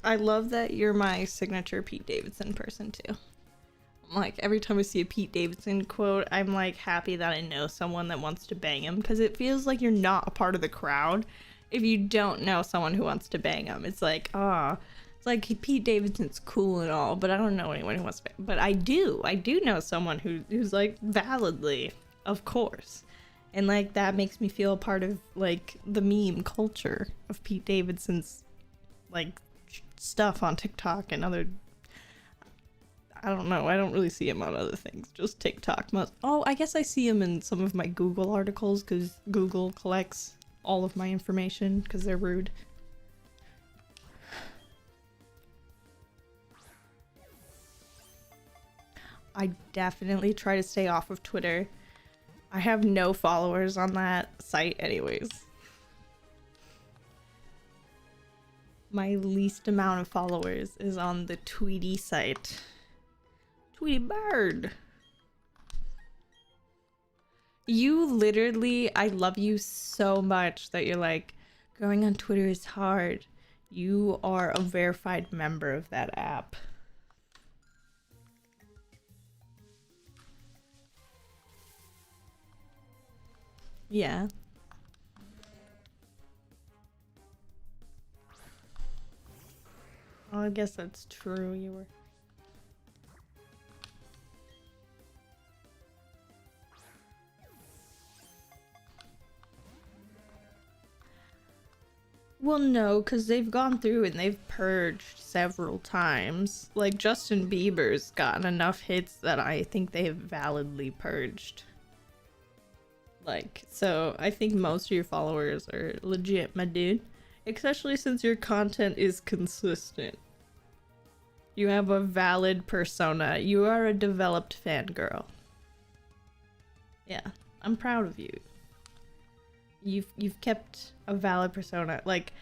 I love that you're my signature Pete Davidson person too. Like, every time I see a Pete Davidson quote, I'm like happy that I know someone that wants to bang him, because it feels like you're not a part of the crowd if you don't know someone who wants to bang him. It's like, it's like Pete Davidson's cool and all, but I don't know anyone who wants to bang. But I do know someone who's like validly, of course. And like that makes me feel a part of like the meme culture of Pete Davidson's like stuff on TikTok and other. I don't know. I don't really see him on other things. Just TikTok. Oh, I guess I see him in some of my Google articles because Google collects all of my information because they're rude. I definitely try to stay off of Twitter. I have no followers on that site anyways. My least amount of followers is on the Tweety site. Tweety bird. You literally, I love you so much that you're like, going on Twitter is hard. You are a verified member of that app. Yeah. Well, I guess that's true. You were. Well, no, because they've gone through and they've purged several times. Like, Justin Bieber's gotten enough hits that I think they have validly purged. Like, so I think most of your followers are legit, my dude. Especially since your content is consistent. You have a valid persona. You are a developed fangirl. Yeah, I'm proud of you. You've kept a valid persona. Like,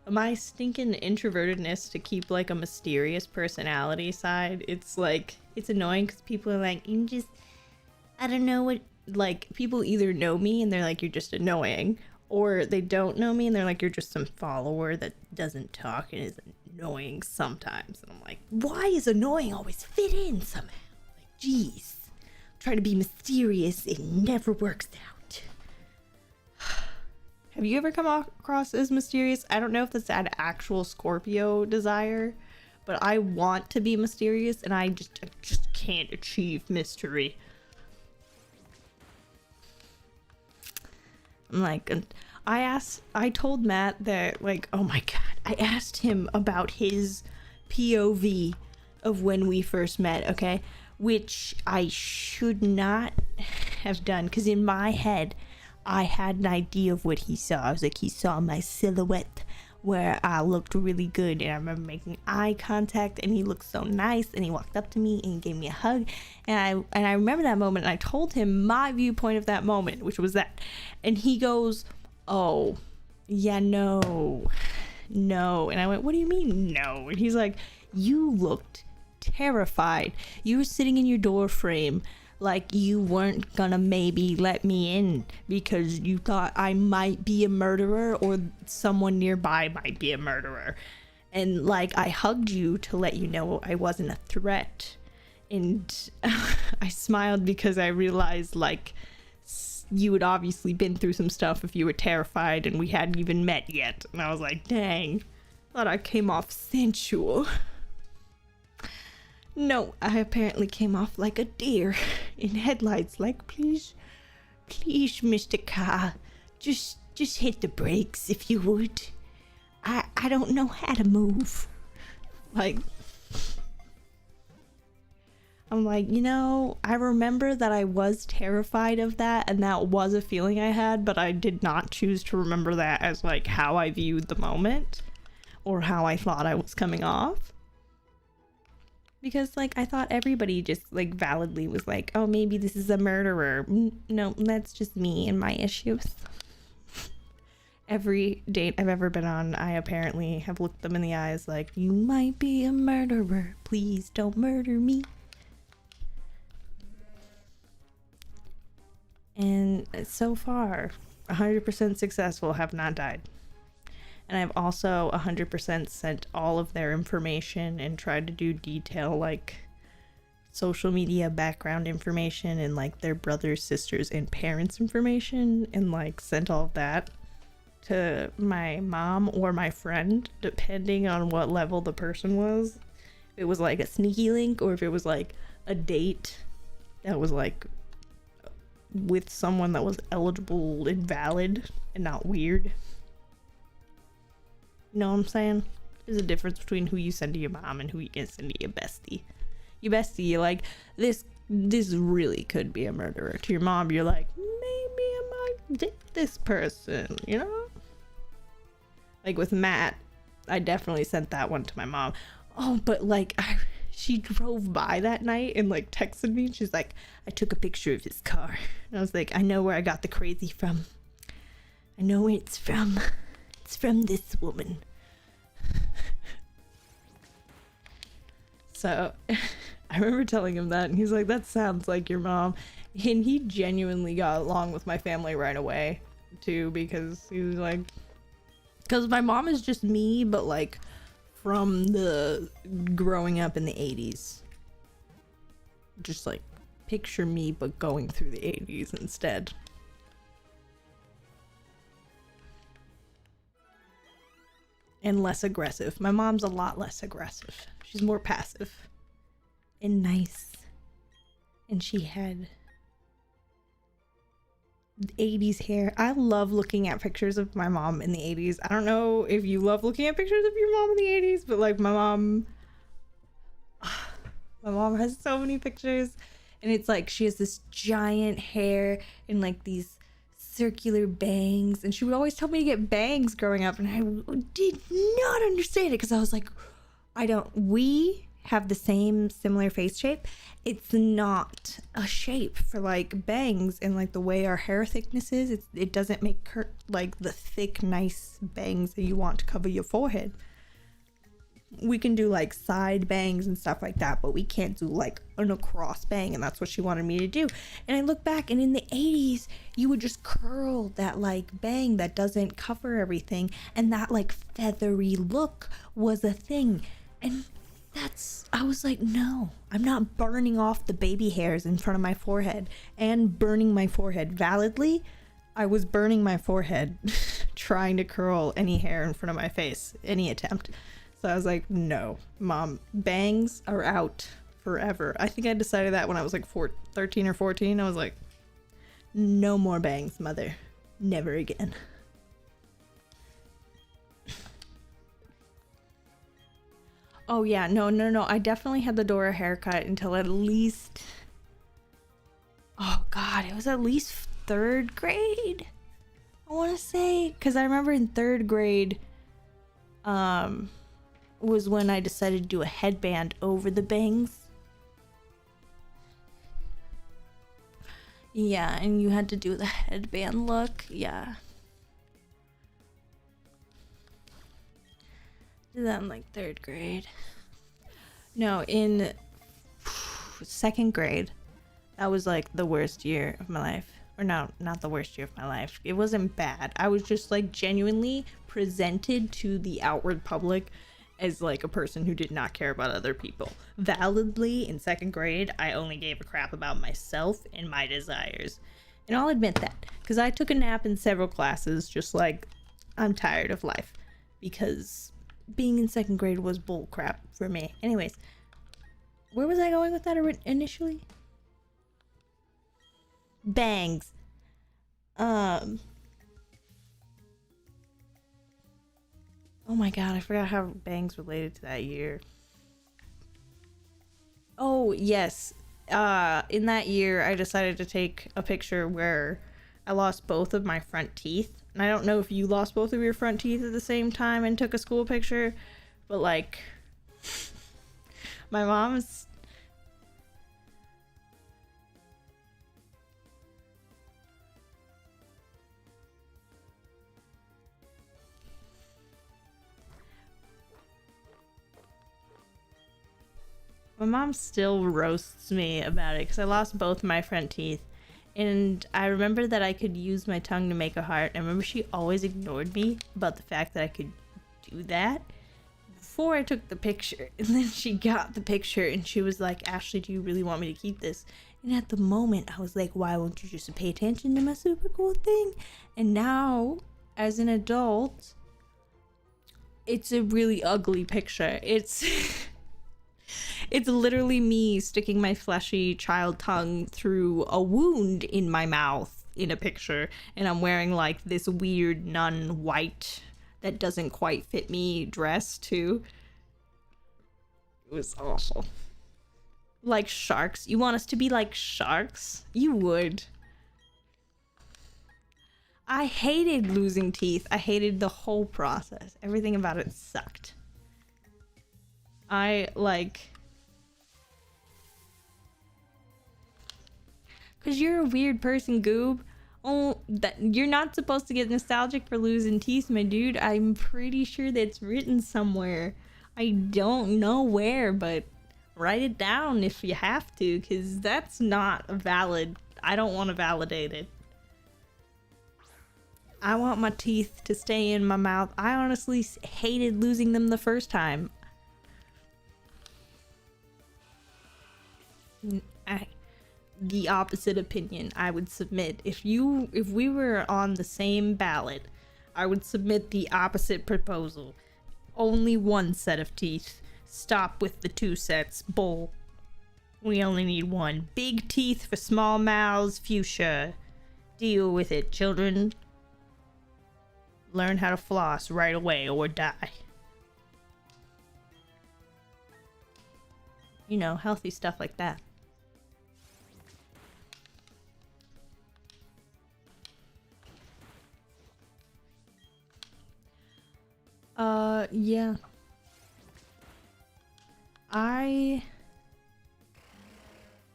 my stinking introvertedness to keep like a mysterious personality side, it's like, it's annoying because people are like, you just, I don't know what, like, people either know me and they're like, you're just annoying, or they don't know me and they're like, you're just some follower that doesn't talk and is annoying sometimes. And I'm like, why is annoying always fit in somehow? Like, jeez. Try to be mysterious, it never works out. Have you ever come across as mysterious? I don't know if that's an actual Scorpio desire, but I want to be mysterious and I just can't achieve mystery. I'm like, I told Matt that, like, oh my god, I asked him about his POV of when we first met, okay? Which I should not have done, because in my head, I had an idea of what he saw. I was like, he saw my silhouette where I looked really good, and I remember making eye contact, and he looked so nice, and he walked up to me and he gave me a hug, and I remember that moment, and I told him my viewpoint of that moment, which was that, and he goes, oh, yeah, no, and I went, what do you mean no? And he's like, you looked terrified. You were sitting in your door frame like you weren't gonna maybe let me in because you thought I might be a murderer or someone nearby might be a murderer. And like, I hugged you to let you know I wasn't a threat. And I smiled because I realized like you had obviously been through some stuff if you were terrified and we hadn't even met yet. And I was like, dang, thought I came off sensual. No, I apparently came off like a deer in headlights, like, please, Mr. Carr, just hit the brakes if you would. I don't know how to move. Like, I'm like, I remember that I was terrified of that, and that was a feeling I had, but I did not choose to remember that as, like, how I viewed the moment, or how I thought I was coming off. Because, like, I thought everybody just, like, validly was like, oh, maybe this is a murderer. No, that's just me and my issues. Every date I've ever been on, I apparently have looked them in the eyes like, you might be a murderer. Please don't murder me. And so far, 100% successful, have not died. And I've also 100% sent all of their information and tried to do detail, like, social media background information and, like, their brothers, sisters, and parents information, and, like, sent all of that to my mom or my friend, depending on what level the person was. If it was, like, a sneaky link, or if it was, like, a date that was, like, with someone that was eligible and valid and not weird. You know what I'm saying? There's a difference between who you send to your mom and who you can send to your bestie. Your bestie, you're like, this really could be a murderer. To your mom, you're like, maybe I might date this person, you know? Like with Matt, I definitely sent that one to my mom. Oh, but like, she drove by that night and like texted me. She's like, I took a picture of his car. And I was like, I know where I got the crazy from. I know where it's from. It's from this woman. So I remember telling him that, and he's like, that sounds like your mom. And he genuinely got along with my family right away too, because he was like, because my mom is just me, but like from the growing up in the 80s. Just like picture me, but going through the 80s instead. And less aggressive. My mom's a lot less aggressive. She's more passive and nice. And she had 80s hair. I love looking at pictures of my mom in the 80s. I don't know if you love looking at pictures of your mom in the 80s, but like my mom has so many pictures, and it's like she has this giant hair and like these circular bangs, and she would always tell me to get bangs growing up, and I did not understand it because I was like, we have the same similar face shape. It's not a shape for like bangs, and like the way our hair thickness is, it doesn't make like the thick nice bangs that you want to cover your forehead. We can do like side bangs and stuff like that, but we can't do like an across bang, and that's what she wanted me to do. And I look back, and in the 80s you would just curl that like bang that doesn't cover everything, and that like feathery look was a thing. And I was like, no, I'm not burning off the baby hairs in front of my forehead and burning my forehead validly. I was burning my forehead trying to curl any hair in front of my face, any attempt. So I was like, no, mom, bangs are out forever. I think I decided that when I was like 13 or 14. I was like, no more bangs, mother. Never again. Oh yeah, no. I definitely had the Dora haircut until at least, oh God, it was at least 3rd grade. I want to say, because I remember in 3rd grade, was when I decided to do a headband over the bangs. Yeah, and you had to do the headband look. Yeah. Did that in like 3rd grade. No, in 2nd grade. That was like the worst year of my life. Or no, not the worst year of my life. It wasn't bad. I was just like genuinely presented to the outward public as like a person who did not care about other people. Validly, in 2nd grade, I only gave a crap about myself and my desires. And I'll admit that, because I took a nap in several classes, just like I'm tired of life, because being in second grade was bull crap for me. Anyways, where was I going with that initially? Bangs. Oh my god, I forgot how bangs related to that year. Oh, yes. In that year, I decided to take a picture where I lost both of my front teeth. And I don't know if you lost both of your front teeth at the same time and took a school picture, but like, my mom's. My mom still roasts me about it because I lost both my front teeth. And I remember that I could use my tongue to make a heart. I remember she always ignored me about the fact that I could do that before I took the picture. And then she got the picture and she was like, Ashley, do you really want me to keep this? And at the moment, I was like, why won't you just pay attention to my super cool thing? And now, as an adult, it's a really ugly picture. It's literally me sticking my fleshy child tongue through a wound in my mouth in a picture, and I'm wearing like this weird nun white that doesn't quite fit me dress too. It was awful. Like sharks. You want us to be like sharks? You would. I hated losing teeth. I hated the whole process. Everything about it sucked. Cause you're a weird person, Goob. Oh, that you're not supposed to get nostalgic for losing teeth, my dude. I'm pretty sure that's written somewhere. I don't know where, but write it down if you have to, cause that's not valid. I don't want to validate it. I want my teeth to stay in my mouth. I honestly hated losing them the first time. The opposite opinion I would submit. If we were on the same ballot, I would submit the opposite proposal. Only one set of teeth. Stop with the 2 sets. Bull. We only need one. Big teeth for small mouths. Fuchsia. Deal with it, children. Learn how to floss right away or die. You know, healthy stuff like that. Yeah. I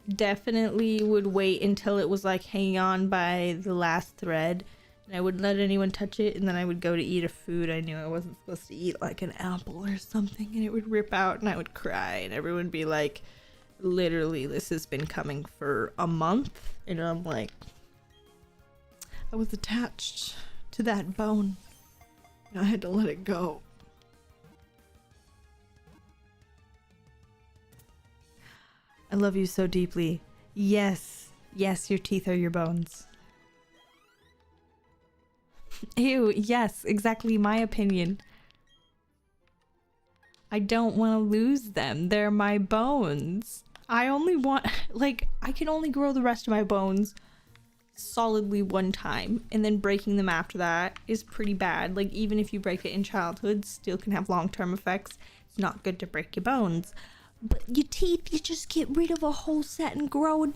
definitely would wait until it was like hanging on by the last thread, and I wouldn't let anyone touch it, and then I would go to eat a food I knew I wasn't supposed to eat, like an apple or something, and it would rip out and I would cry, and everyone would be like, literally, this has been coming for a month, and I'm like, I was attached to that bone. I had to let it go. I love you so deeply. Yes. Yes, your teeth are your bones. Ew, yes, exactly my opinion. I don't want to lose them. They're my bones. I only want, like, I can only grow the rest of my bones solidly one time, and then breaking them after that is pretty bad. Like, even if you break it in childhood, still can have long-term effects. It's not good to break your bones. But your teeth, you just get rid of a whole set and grow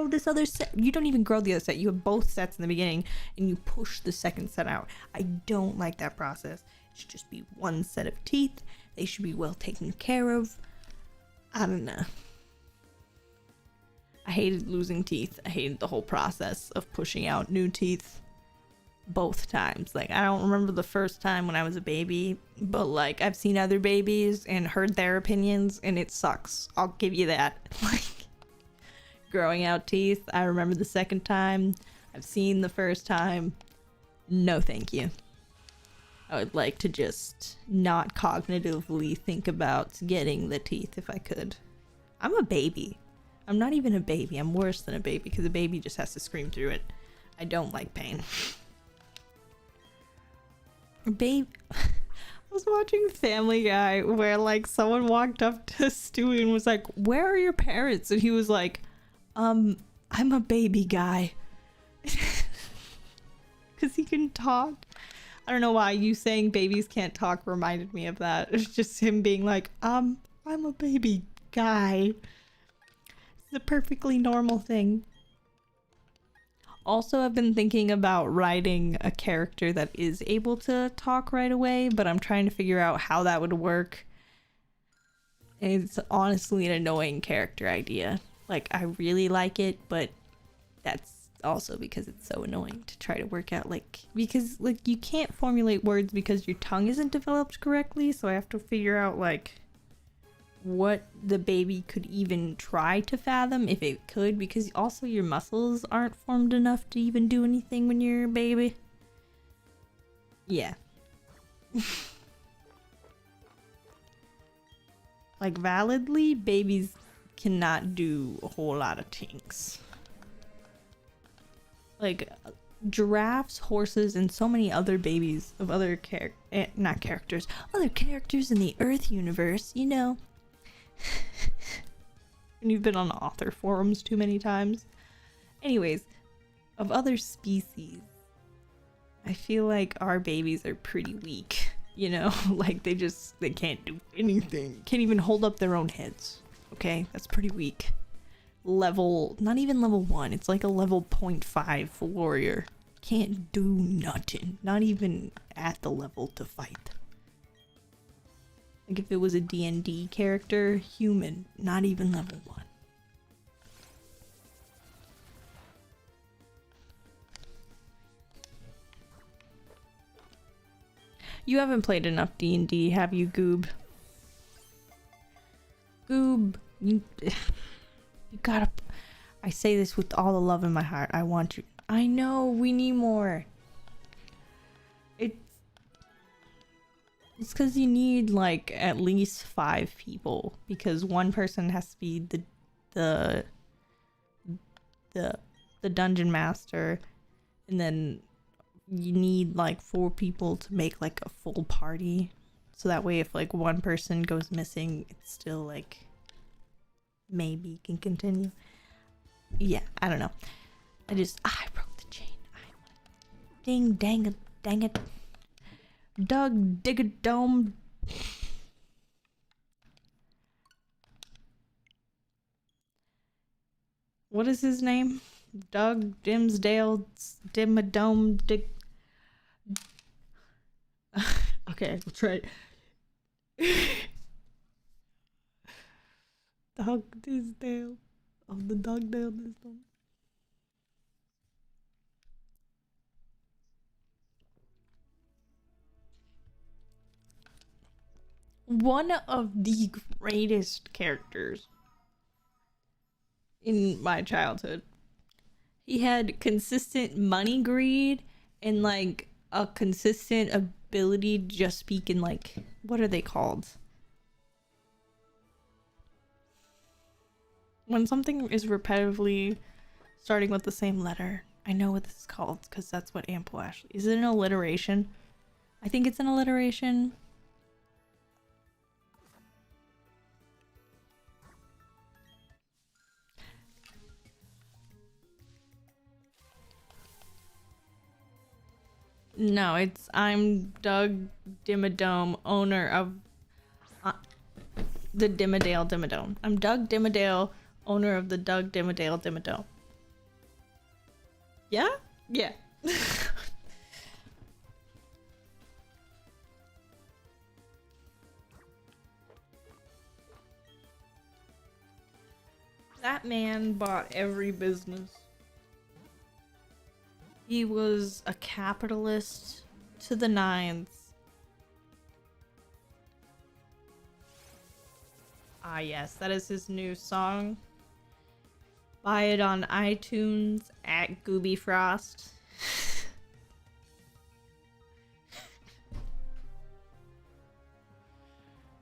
this other set. You don't even grow the other set. You have both sets in the beginning, and you push the second set out. I don't like that process. It should just be one set of teeth. They should be well taken care of. I don't know. I hated losing teeth. I hated the whole process of pushing out new teeth both times. Like, I don't remember the first time when I was a baby, but like, I've seen other babies and heard their opinions, and it sucks. I'll give you that. Like, growing out teeth, I remember the second time. I've seen the first time. No thank you. I would like to just not cognitively think about getting the teeth if I could. I'm a baby. I'm not even a baby. I'm worse than a baby because a baby just has to scream through it. I don't like pain. Babe, I was watching Family Guy where like someone walked up to Stewie and was like, "Where are your parents?" And he was like, I'm a baby guy." Because he can talk. I don't know why you saying babies can't talk reminded me of that. It's just him being like, I'm a baby guy. It's a perfectly normal thing. Also, I've been thinking about writing a character that is able to talk right away, but I'm trying to figure out how that would work. It's honestly an annoying character idea. Like, I really like it, but that's also because it's so annoying to try to work out, like, because like you can't formulate words because your tongue isn't developed correctly, so I have to figure out like what the baby could even try to fathom, if it could, because also your muscles aren't formed enough to even do anything when you're a baby. Yeah. Like, validly, babies cannot do a whole lot of things. Like, giraffes, horses, and so many other babies of other other characters in the Earth universe, you know. And you've been on author forums too many times. Anyways, of other species, I feel like our babies are pretty weak, you know? Like, they can't do anything. Can't even hold up their own heads. Okay? That's pretty weak. Not even level 1. It's like a level 0.5 warrior. Can't do nothing. Not even at the level to fight. Like if it was a D&D character, human, not even level 1. You haven't played enough D&D, have you, Goob? Goob, you gotta... I say this with all the love in my heart. I want you... I know, we need more. It's because you need, like, at least 5 people. Because one person has to be the dungeon master. And then you need, like, 4 people to make, like, a full party. So that way if, like, one person goes missing, it's still, like... maybe can continue. Yeah, I don't know. I broke the chain. Dang it. Doug Diggadome. What is his name? Doug Dimsdale Dimmadome Dig. Okay, we'll try it. Doug Disdale of the Dugdale Disdale. One of the greatest characters in my childhood. He had consistent money greed and like a consistent ability to just speak in like, what are they called? When something is repetitively starting with the same letter. I know what this is called because that's what Ample Ashley. Is it an alliteration? I think it's an alliteration. No, I'm Doug Dimmadome, owner of the Dimmadale Dimmadome. I'm Doug Dimmadale, owner of the Doug Dimmadale Dimmadome. Yeah? Yeah. That man bought every business. He was a capitalist to the nines. Ah yes, that is his new song. Buy it on iTunes at Gooby Frost.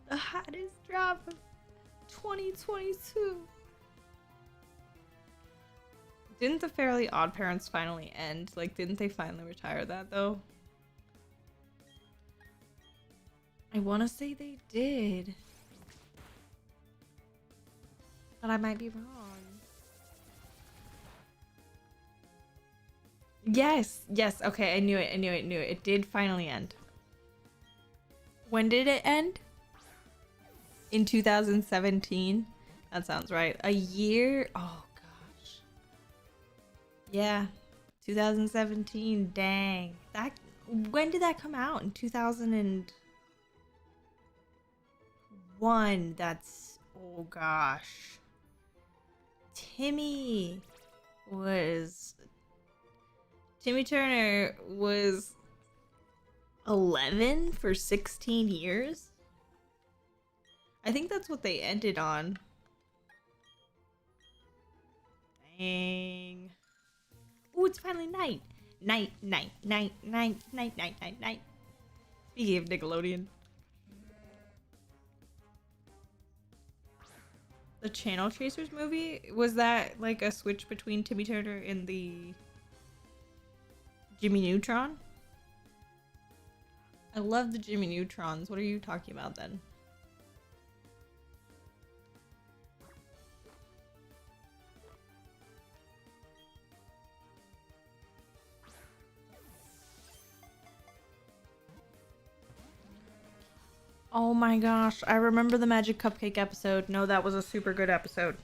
The hottest drop of 2022. Didn't the Fairly Odd Parents finally end? Like, didn't they finally retire that, though? I want to say they did. But I might be wrong. Yes, yes, okay, I knew it. It did finally end. When did it end? In 2017? That sounds right. A year? Oh, gosh. Yeah, 2017. Dang. When did that come out? In 2001. That's, oh gosh. Timmy Turner was 11 for 16 years? I think that's what they ended on. Dang. Ooh, it's finally night. Night. Speaking of Nickelodeon. The Channel Chasers movie? Was that like a switch between Timmy Turner and the Jimmy Neutron? I love the Jimmy Neutrons. What are you talking about then? Oh my gosh, I remember the Magic Cupcake episode. No, that was a super good episode.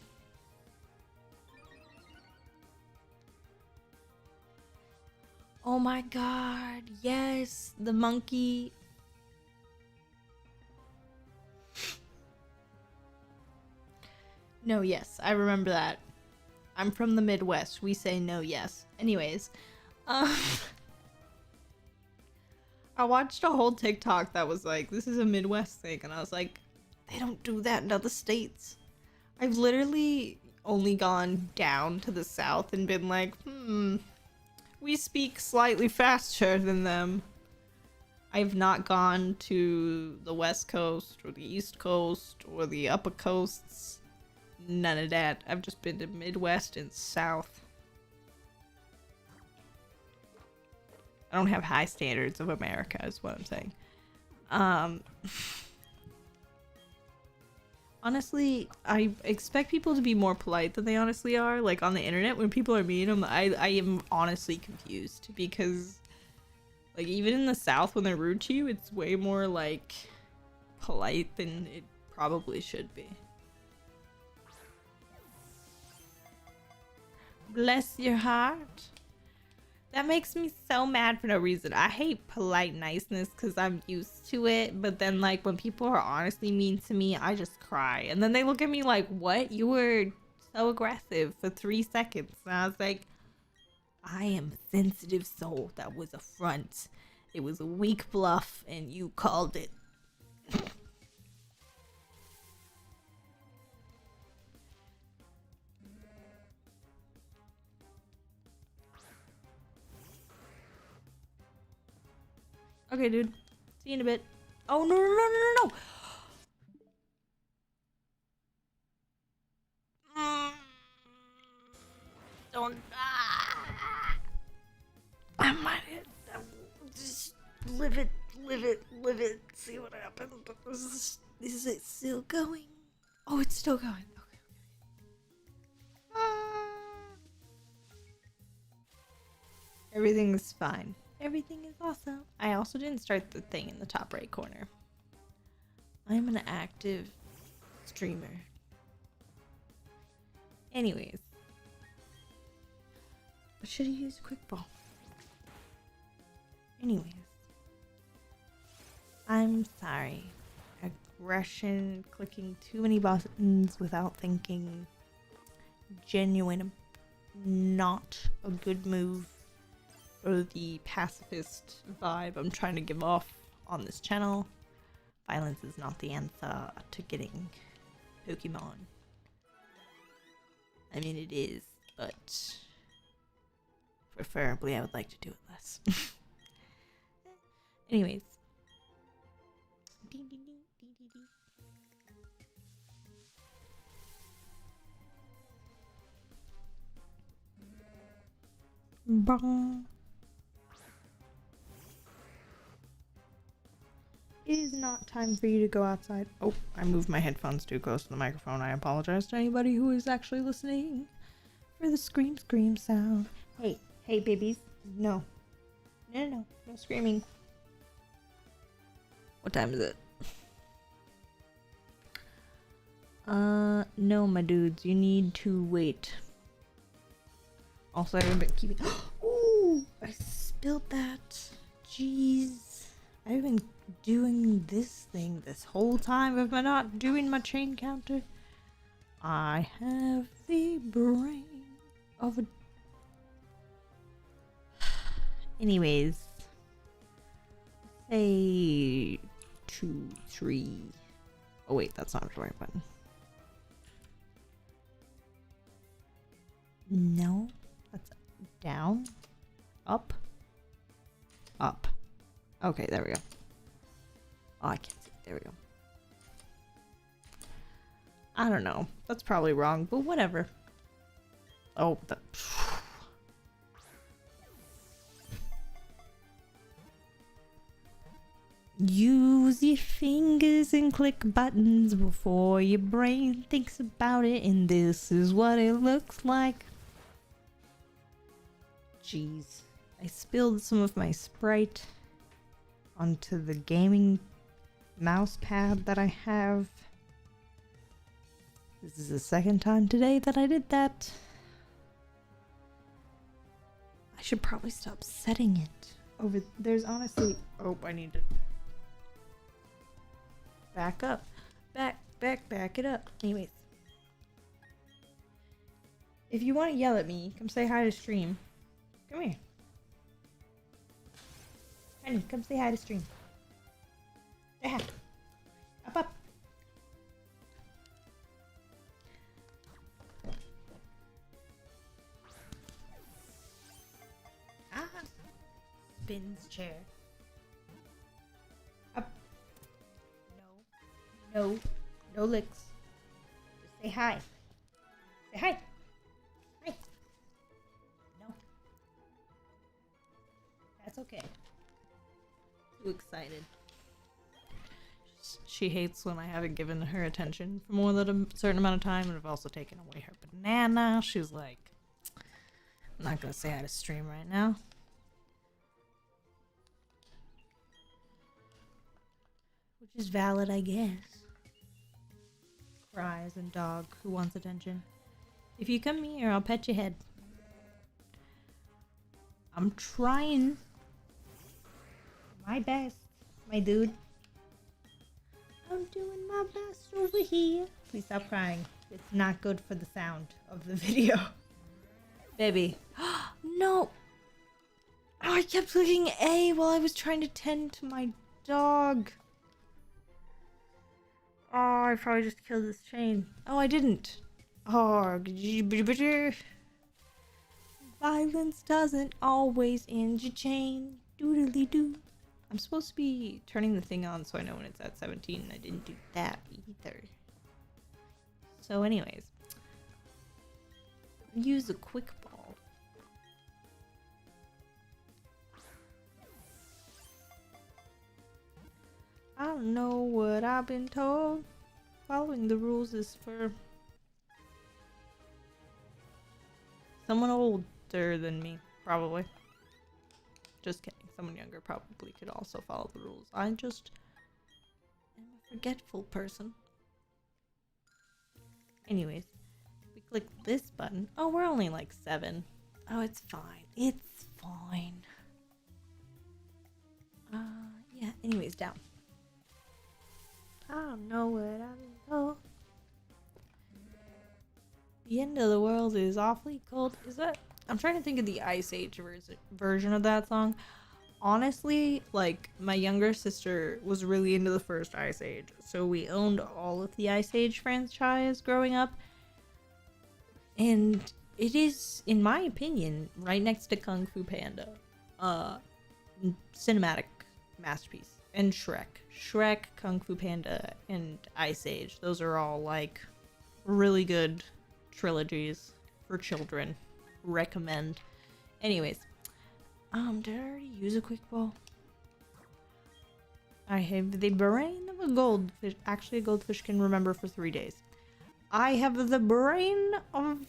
Oh my god, yes, the monkey. No, yes, I remember that. I'm from the Midwest. We say no, yes. Anyways, um, I watched a whole TikTok that was like, this is a Midwest thing, and I was like, they don't do that in other states. I've literally only gone down to the South and been like, we speak slightly faster than them. I've not gone to the West Coast or the East Coast or the upper coasts. None of that. I've just been to Midwest and South. I don't have high standards of America is what I'm saying. Honestly, I expect people to be more polite than they honestly are. Like on the internet, when people are mean, I am honestly confused because, like, even in the South, when they're rude to you, it's way more like polite than it probably should be. Bless your heart. That makes me so mad for no reason. I hate polite niceness because I'm used to it. But then, like, when people are honestly mean to me, I just cry. And then they look at me like, what? You were so aggressive for 3 seconds. And I was like, I am a sensitive soul. That was a front. It was a weak bluff, and you called it. Okay, dude. See you in a bit. Oh, no. Don't. I might just live it. See what happens. Is it still going? Oh, it's still going. Okay. Everything's fine. Everything is awesome. I also didn't start the thing in the top right corner. I'm an active streamer. Anyways. I should have used a quick ball. Anyways. I'm sorry. Aggression, clicking too many buttons without thinking. Genuine, not a good move for the pacifist vibe I'm trying to give off on this channel. Violence is not the answer to getting Pokemon. I mean, it is, but preferably I would like to do it less. Anyways. Bong. It is not time for you to go outside. Oh, I moved my headphones too close to the microphone. I apologize to anybody who is actually listening For the scream sound. Hey babies. No. No screaming. What time is it? No, my dudes, you need to wait. Also, I haven't been keeping. Ooh, I spilled that. Jeez. I've been doing this thing this whole time. Am I not doing my chain counter? I have the brain of a... Anyways. Say 2, 3. Oh wait, that's not the right button. No, that's down, up. Okay, there we go. Oh, I can't see. There we go. I don't know. That's probably wrong, but whatever. Oh, the... Use your fingers and click buttons before your brain thinks about it, and this is what it looks like. Jeez. I spilled some of my Sprite onto the gaming mouse pad that I have. This is the second time today that I did that. I should probably stop setting it over. There's honestly... Oh, I need to back up. Back it up. Anyways. If you want to yell at me, come say hi to stream. Come here. Honey, come say hi to stream. Say hi. Up. Ah. Spins chair. Up. No licks. Just say hi. Say hi. Hi. No. That's okay. Too excited. She hates when I haven't given her attention for more than a certain amount of time, and I've also taken away her banana. She's like, I'm not gonna say hi to stream right now. Which is valid, I guess. Cries and dog who wants attention. If you come here, I'll pet your head. I'm trying my best, my dude. I'm doing my best over here. Please stop crying. It's not good for the sound of the video. Baby. No! Oh, I kept clicking A while I was trying to tend to my dog. Oh, I probably just killed this chain. Oh, I didn't. Oh, violence doesn't always end your chain. Doodly doo. I'm supposed to be turning the thing on so I know when it's at 17, and I didn't do that either. So anyways. Use a quick ball. I don't know what I've been told. Following the rules is for someone older than me, probably. Just kidding. Someone younger probably could also follow the rules. I just am a forgetful person. Anyways, we click this button. Oh, we're only like 7. Oh, it's fine. It's fine. Yeah, anyways, down. I don't know what I'm told. The end of the world is awfully cold. Is that... I'm trying to think of the Ice Age version of that song. Honestly, like, my younger sister was really into the first Ice Age, so we owned all of the Ice Age franchise growing up. And it is, in my opinion, right next to Kung Fu Panda. Cinematic masterpiece. And Shrek. Shrek, Kung Fu Panda, and Ice Age. Those are all, like, really good trilogies for children. Recommend. Anyways, did I already use a quick ball? I have the brain of a goldfish. Actually, a goldfish can remember for 3 days. I have the brain of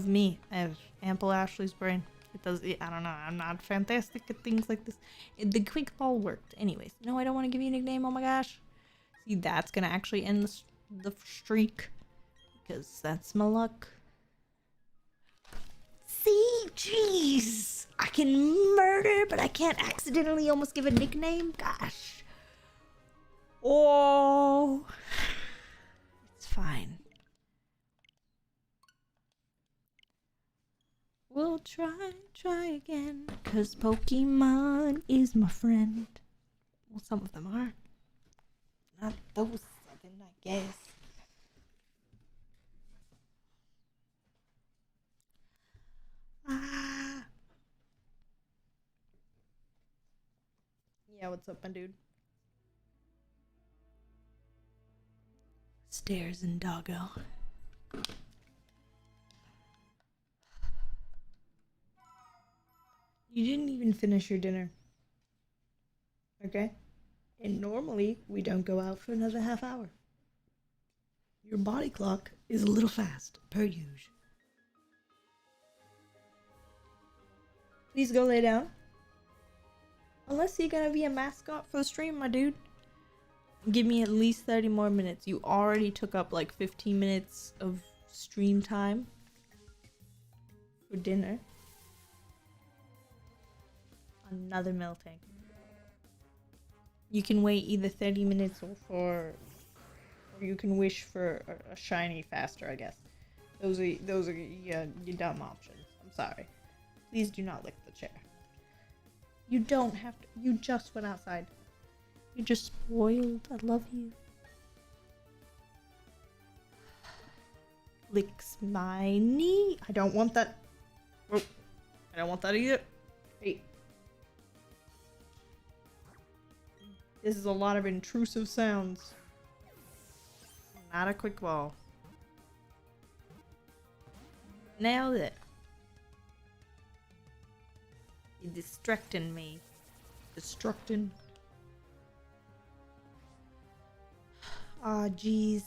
me. I have ample Ashley's brain. It does. I don't know. I'm not fantastic at things like this. The quick ball worked. Anyways, no, I don't want to give you a nickname. Oh my gosh. See, that's gonna actually end the streak because that's my luck. See, jeez, I can murder, but I can't accidentally almost give a nickname. Gosh. Oh, it's fine. We'll try again, 'cause Pokemon is my friend. Well, some of them are. Not those 7, I guess. Ah. Yeah, what's up, my dude? Stairs and doggo. You didn't even finish your dinner. Okay? And normally, we don't go out for another half hour. Your body clock is a little fast, per usual. Please go lay down. Unless you're gonna be a mascot for the stream, my dude. Give me at least 30 more minutes. You already took up like 15 minutes of stream time for dinner. Another Miltank. You can wait either 30 minutes or you can wish for a shiny faster, I guess. Those are your dumb options. I'm sorry. Please do not lick the chair. You don't have to. You just went outside. You're just spoiled. I love you. Licks my knee. I don't want that. Oh, I don't want that either. Hey. This is a lot of intrusive sounds. Not a quick ball. Nailed it. You're distracting me. Distracting. Ah, jeez.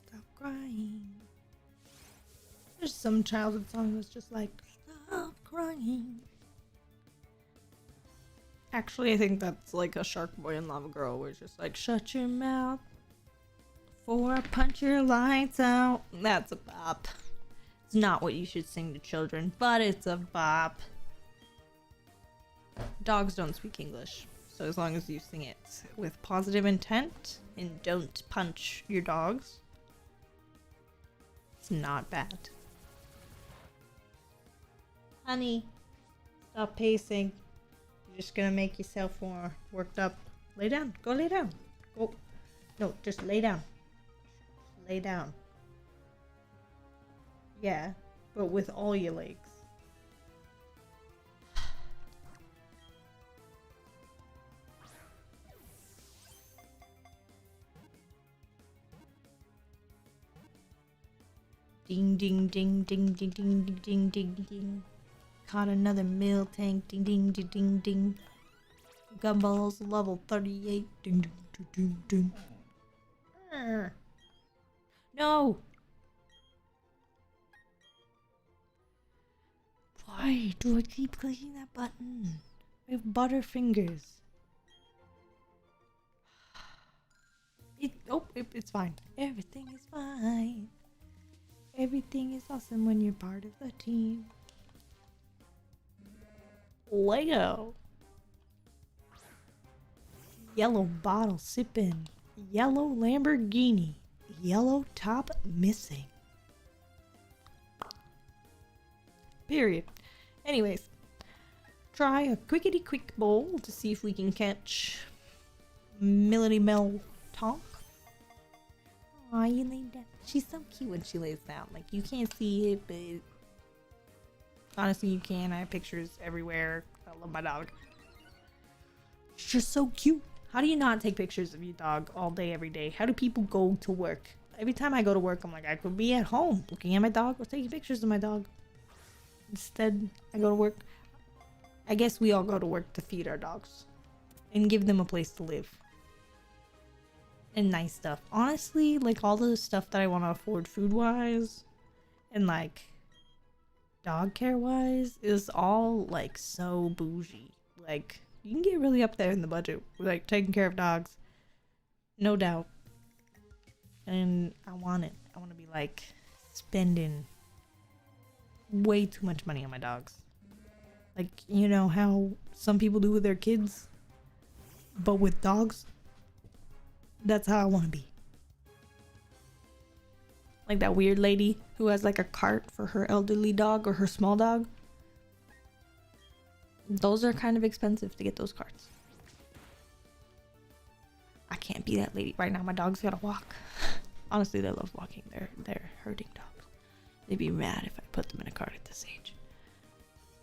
Stop crying. There's some childhood song that's just like, stop crying. Actually, I think that's like a Shark Boy and Lava Girl where it's just like, shut your mouth before I punch your lights out. That's a bop. It's not what you should sing to children, but it's a bop. Dogs don't speak English, so as long as you sing it with positive intent and don't punch your dogs, it's not bad. Honey, stop pacing. You're just gonna make yourself more worked up. Lay down. Go lay down. Go. No, just lay down. Lay down. Yeah, but with all your legs. Ding ding ding ding ding ding ding ding ding ding. Caught another Miltank. Ding ding ding ding ding. Gumballs level 38. Ding ding ding ding ding. No. Why do I keep clicking that button? I have butter fingers. It's fine. Everything is fine. Everything is awesome when you're part of the team. Lego. Yellow bottle sipping. Yellow Lamborghini. Yellow top missing. Period. Anyways, try a quickity quick bowl to see if we can catch Miltank. Aw, you laid down. She's so cute when she lays down. Like, you can't see it, but honestly, you can. I have pictures everywhere. I love my dog. She's just so cute. How do you not take pictures of your dog all day, every day? How do people go to work? Every time I go to work, I'm like, I could be at home looking at my dog or taking pictures of my dog. Instead, I go to work. I guess we all go to work to feed our dogs and give them a place to live. And nice stuff. Honestly, like all the stuff that I want to afford food-wise and like dog care-wise is all like so bougie. Like, you can get really up there in the budget, like taking care of dogs, no doubt. And I want it. I want to be like spending way too much money on my dogs. Like, you know how some people do with their kids, but with dogs, that's how I want to be. Like that weird lady who has like a cart for her elderly dog or her small dog. Those are kind of expensive to get those carts. I can't be that lady. Right now my dog's gotta walk. Honestly, they love walking. They're herding dogs. They'd be mad if I put them in a cart at this age.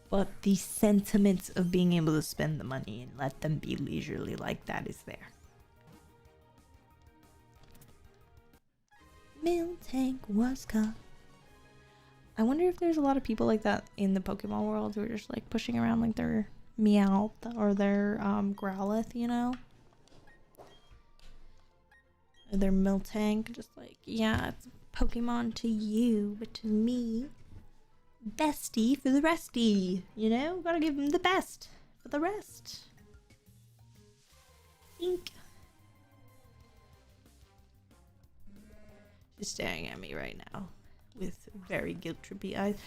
But the sentiment of being able to spend the money and let them be leisurely like that is there. Miltank was caught. I wonder if there's a lot of people like that in the Pokemon world who are just like pushing around like their Meowth or their Growlithe, you know? Or their Miltank, just like, yeah, it's Pokemon to you, but to me, bestie for the restie, you know? Gotta give them the best for the rest. Ink. She's staring at me right now with very guilt-trippy eyes.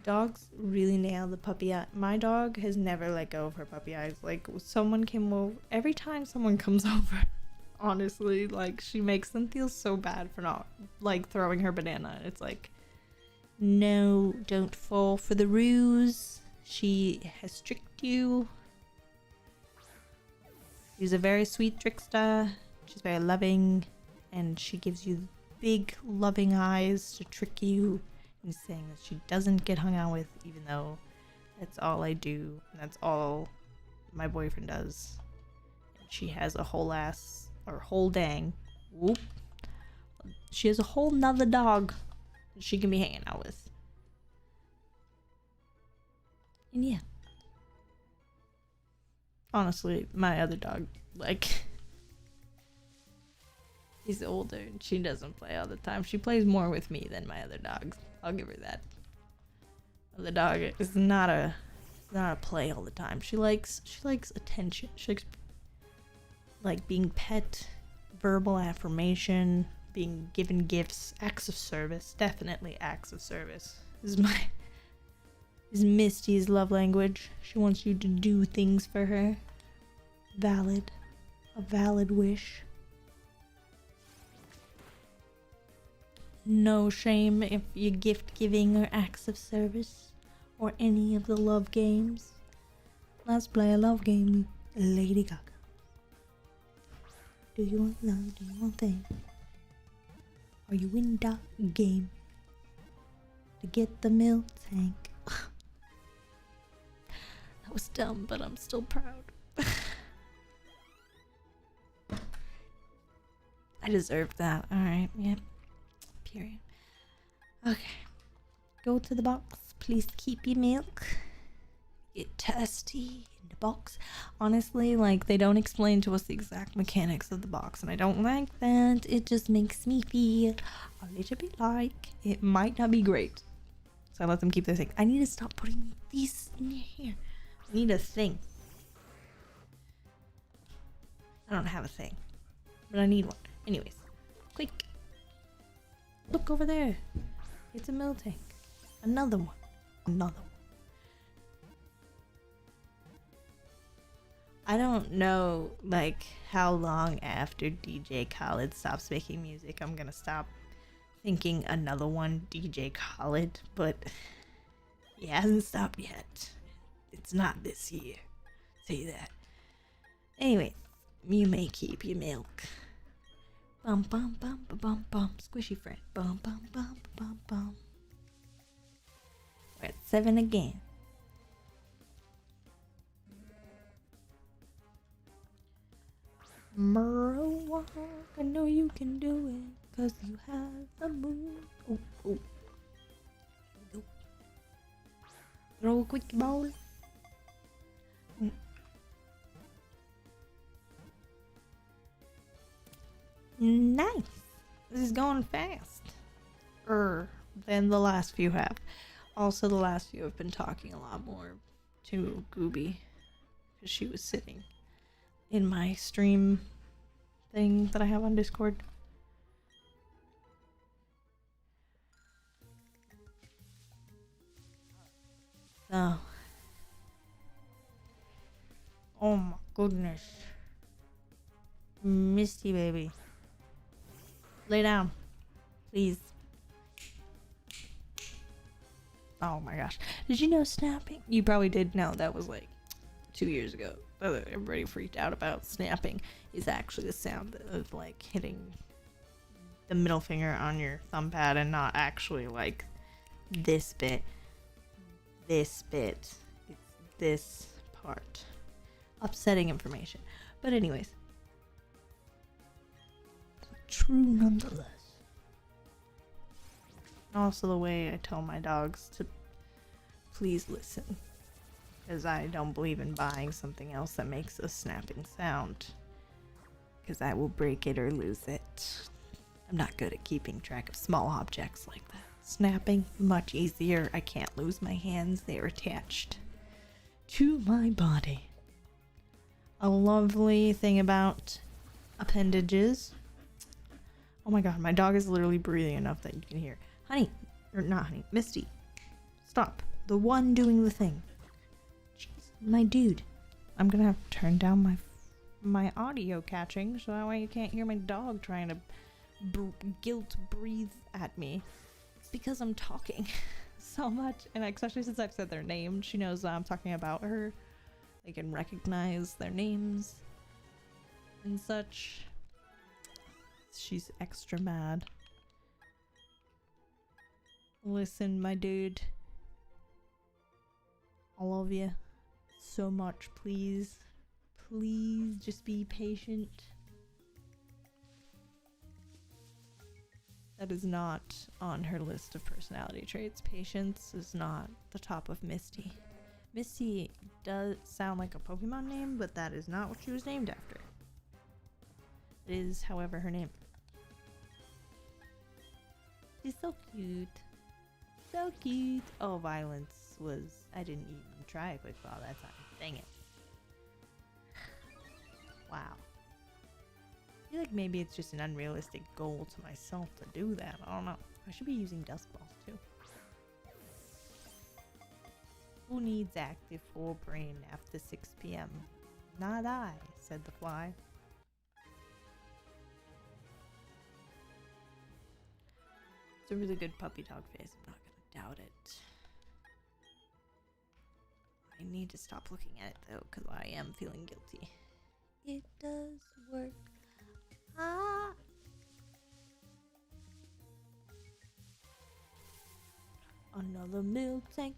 Dogs really nail the puppy eye. My dog has never let go of her puppy eyes. Like, someone came over, every time someone comes over, honestly, like, she makes them feel so bad for not, like, throwing her banana. It's like, no, don't fall for the ruse. She has tricked you. She's a very sweet trickster. She's very loving, and she gives you big loving eyes to trick you into saying that she doesn't get hung out with, even though that's all I do and that's all my boyfriend does. And she has a whole ass, or whole dang, whoop, she has a whole nother dog that she can be hanging out with. And yeah, honestly, my other dog, like, he's older and she doesn't play all the time. She plays more with me than my other dogs. I'll give her that. The dog is not a play all the time. She likes attention. She likes like being pet, verbal affirmation, being given gifts, acts of service. Definitely acts of service is Misty's love language. She wants you to do things for her. A valid wish. No shame if you're gift giving or acts of service or any of the love games. Let's play a love game, Lady Gaga. Do you want love? Do you want thing? Are you in that game to get the Miltank? That was dumb, but I'm still proud. I deserved that. Alright, yep. Period. Okay. Go to the box. Please keep your milk. Get thirsty in the box. Honestly, like, they don't explain to us the exact mechanics of the box, and I don't like that. It just makes me feel a little bit like it might not be great. So I let them keep their thing. I need to stop putting these in here. I need a thing. I don't have a thing, but I need one. Anyways, quick. Look over there. It's a Miltank. Another one. Another one. I don't know, like, how long after DJ Khaled stops making music I'm gonna stop thinking another one DJ Khaled, but he hasn't stopped yet. It's not this year. Say that. Anyway, you may keep your milk. Bum bum bum bum bum bum. Squishy friend. Bum bum bum bum bum. We're at 7 again. Murrow, I know you can do it, 'cause you have the move. Oh, oh. Oh. Throw a quick ball. Nice. This is going fast. Than the last few have. Also, the last few have been talking a lot more to Gooby because she was sitting in my stream thing that I have on Discord. So, oh my goodness, Misty baby, lay down, please. Oh my gosh, did you know snapping? You probably did know that was like 2 years ago. Everybody freaked out about snapping. Is actually the sound of like hitting the middle finger on your thumb pad and not actually like this bit. This bit. It's this part. Upsetting information. But anyways. True nonetheless. Also the way I tell my dogs to please listen. Because I don't believe in buying something else that makes a snapping sound. Because I will break it or lose it. I'm not good at keeping track of small objects like that. Snapping, much easier. I can't lose my hands. They are attached to my body. A lovely thing about appendages. Oh my god, my dog is literally breathing enough that you can hear. Honey, or not honey, Misty. Stop. The one doing the thing. Jeez, my dude. I'm gonna have to turn down my audio catching so that way you can't hear my dog trying to guilt breathe at me. It's because I'm talking so much, and especially since I've said their name, she knows that I'm talking about her. They can recognize their names and such. She's extra mad. Listen, my dude. I love you so much. Please, please just be patient. That is not on her list of personality traits. Patience is not the top of Misty. Misty does sound like a Pokemon name, but that is not what she was named after. It is, however, her name. She's so cute. So cute. Oh, violence was... I didn't even try a quick ball that time. Dang it. Wow. I feel like maybe it's just an unrealistic goal to myself to do that. I don't know. I should be using dust balls too. Who needs active forebrain after 6 p.m.? Not I, said the fly. It's a really good puppy dog face. I'm not gonna doubt it. I need to stop looking at it though, because I am feeling guilty. It does work. Ah. Another Miltank.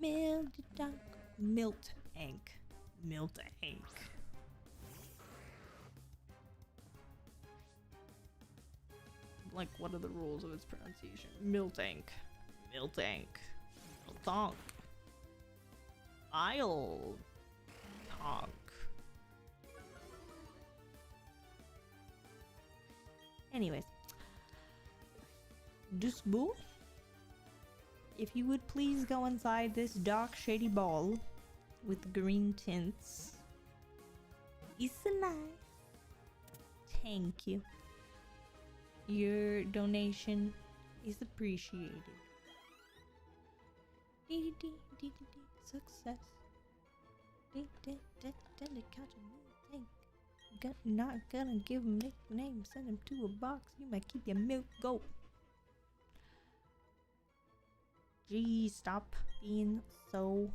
Miltank. Miltank. Like, what are the rules of its pronunciation? Miltank. Miltank. I'll talk. Anyways. This boo. If you would please go inside this dark shady ball with green tints. It's a nice. Thank you. Your donation is appreciated. Success. Not gonna give him a nickname. Send him to a box. You might keep your milk goat. Gee, stop being so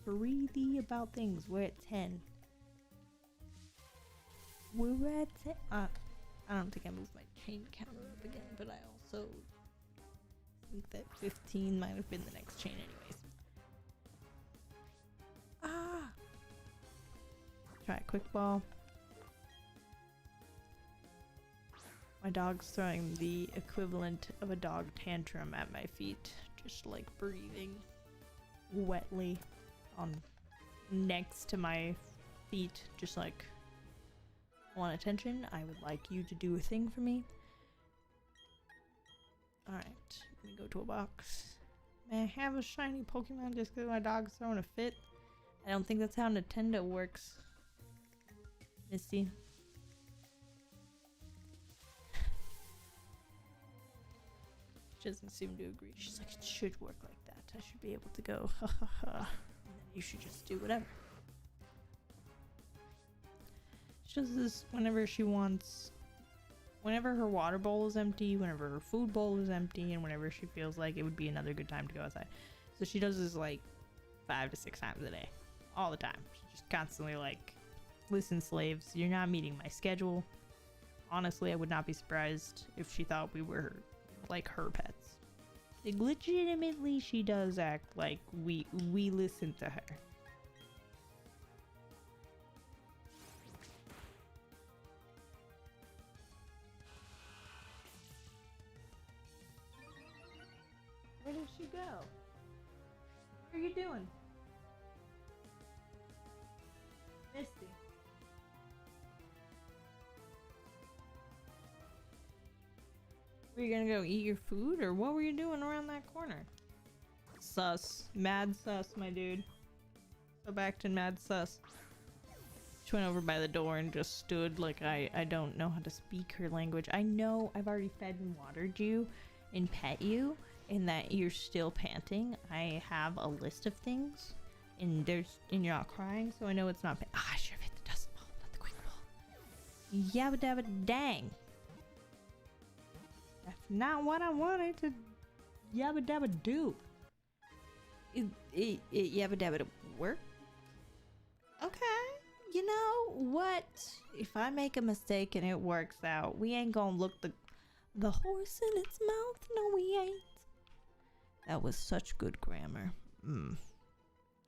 breathy about things. We're at 10. We're at 10. I don't think I moved my chain counter up again, but I also think that 15 might have been the next chain anyways. Ah! Try a quick ball. My dog's throwing the equivalent of a dog tantrum at my feet, just like breathing wetly on next to my feet, just like, want attention? I would like you to do a thing for me. Alright, let me go to a box. May I have a shiny Pokemon just because my dog's throwing a fit? I don't think that's how Nintendo works. Misty. She doesn't seem to agree. She's like, it should work like that. I should be able to go, ha ha ha. And then you should just do whatever. She does this whenever she wants. Whenever her water bowl is empty, whenever her food bowl is empty, and whenever she feels like it would be another good time to go outside. So she does this like 5 to 6 times a day. All the time. She's just constantly like, listen, slaves, you're not meeting my schedule. Honestly, I would not be surprised if she thought we were like her pets. Like, legitimately, she does act like we listen to her. Where did she go? What are you doing? Misty. Were you gonna go eat your food, or what were you doing around that corner? Sus. Mad sus, my dude. So back to mad sus. She went over by the door and just stood like I don't know how to speak her language. I know I've already fed and watered you and pet you, and that you're still panting. I have a list of things, and you're not crying, so I know it's not. I should have hit the dust ball, not the quick roll. Yabba dabba dang. That's not what I wanted to yabba dabba do. Yabba dabba to work. Okay. You know what? If I make a mistake and it works out, we ain't gonna look the horse in its mouth. No, we ain't. That was such good grammar.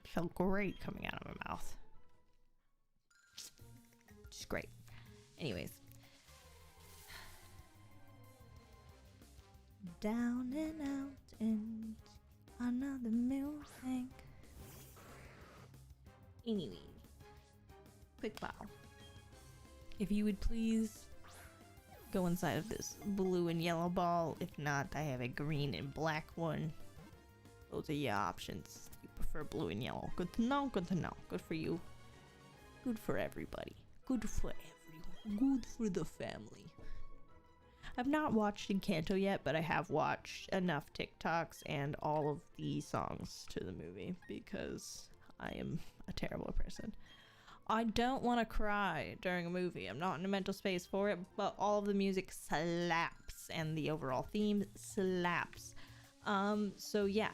Felt great coming out of my mouth. Just great. Anyways. Down and out and another Miltank. Anyways. Quick bow. If you would please go inside of this blue and yellow ball. If not, I have a green and black one. Those are your options. You prefer blue and yellow. Good to know, good to know. Good for you. Good for everybody. Good for everyone. Good for the family. I've not watched Encanto yet, but I have watched enough TikToks and all of the songs to the movie because I am a terrible person. I don't want to cry during a movie. I'm not in a mental space for it, but all of the music slaps and the overall theme slaps. So yeah,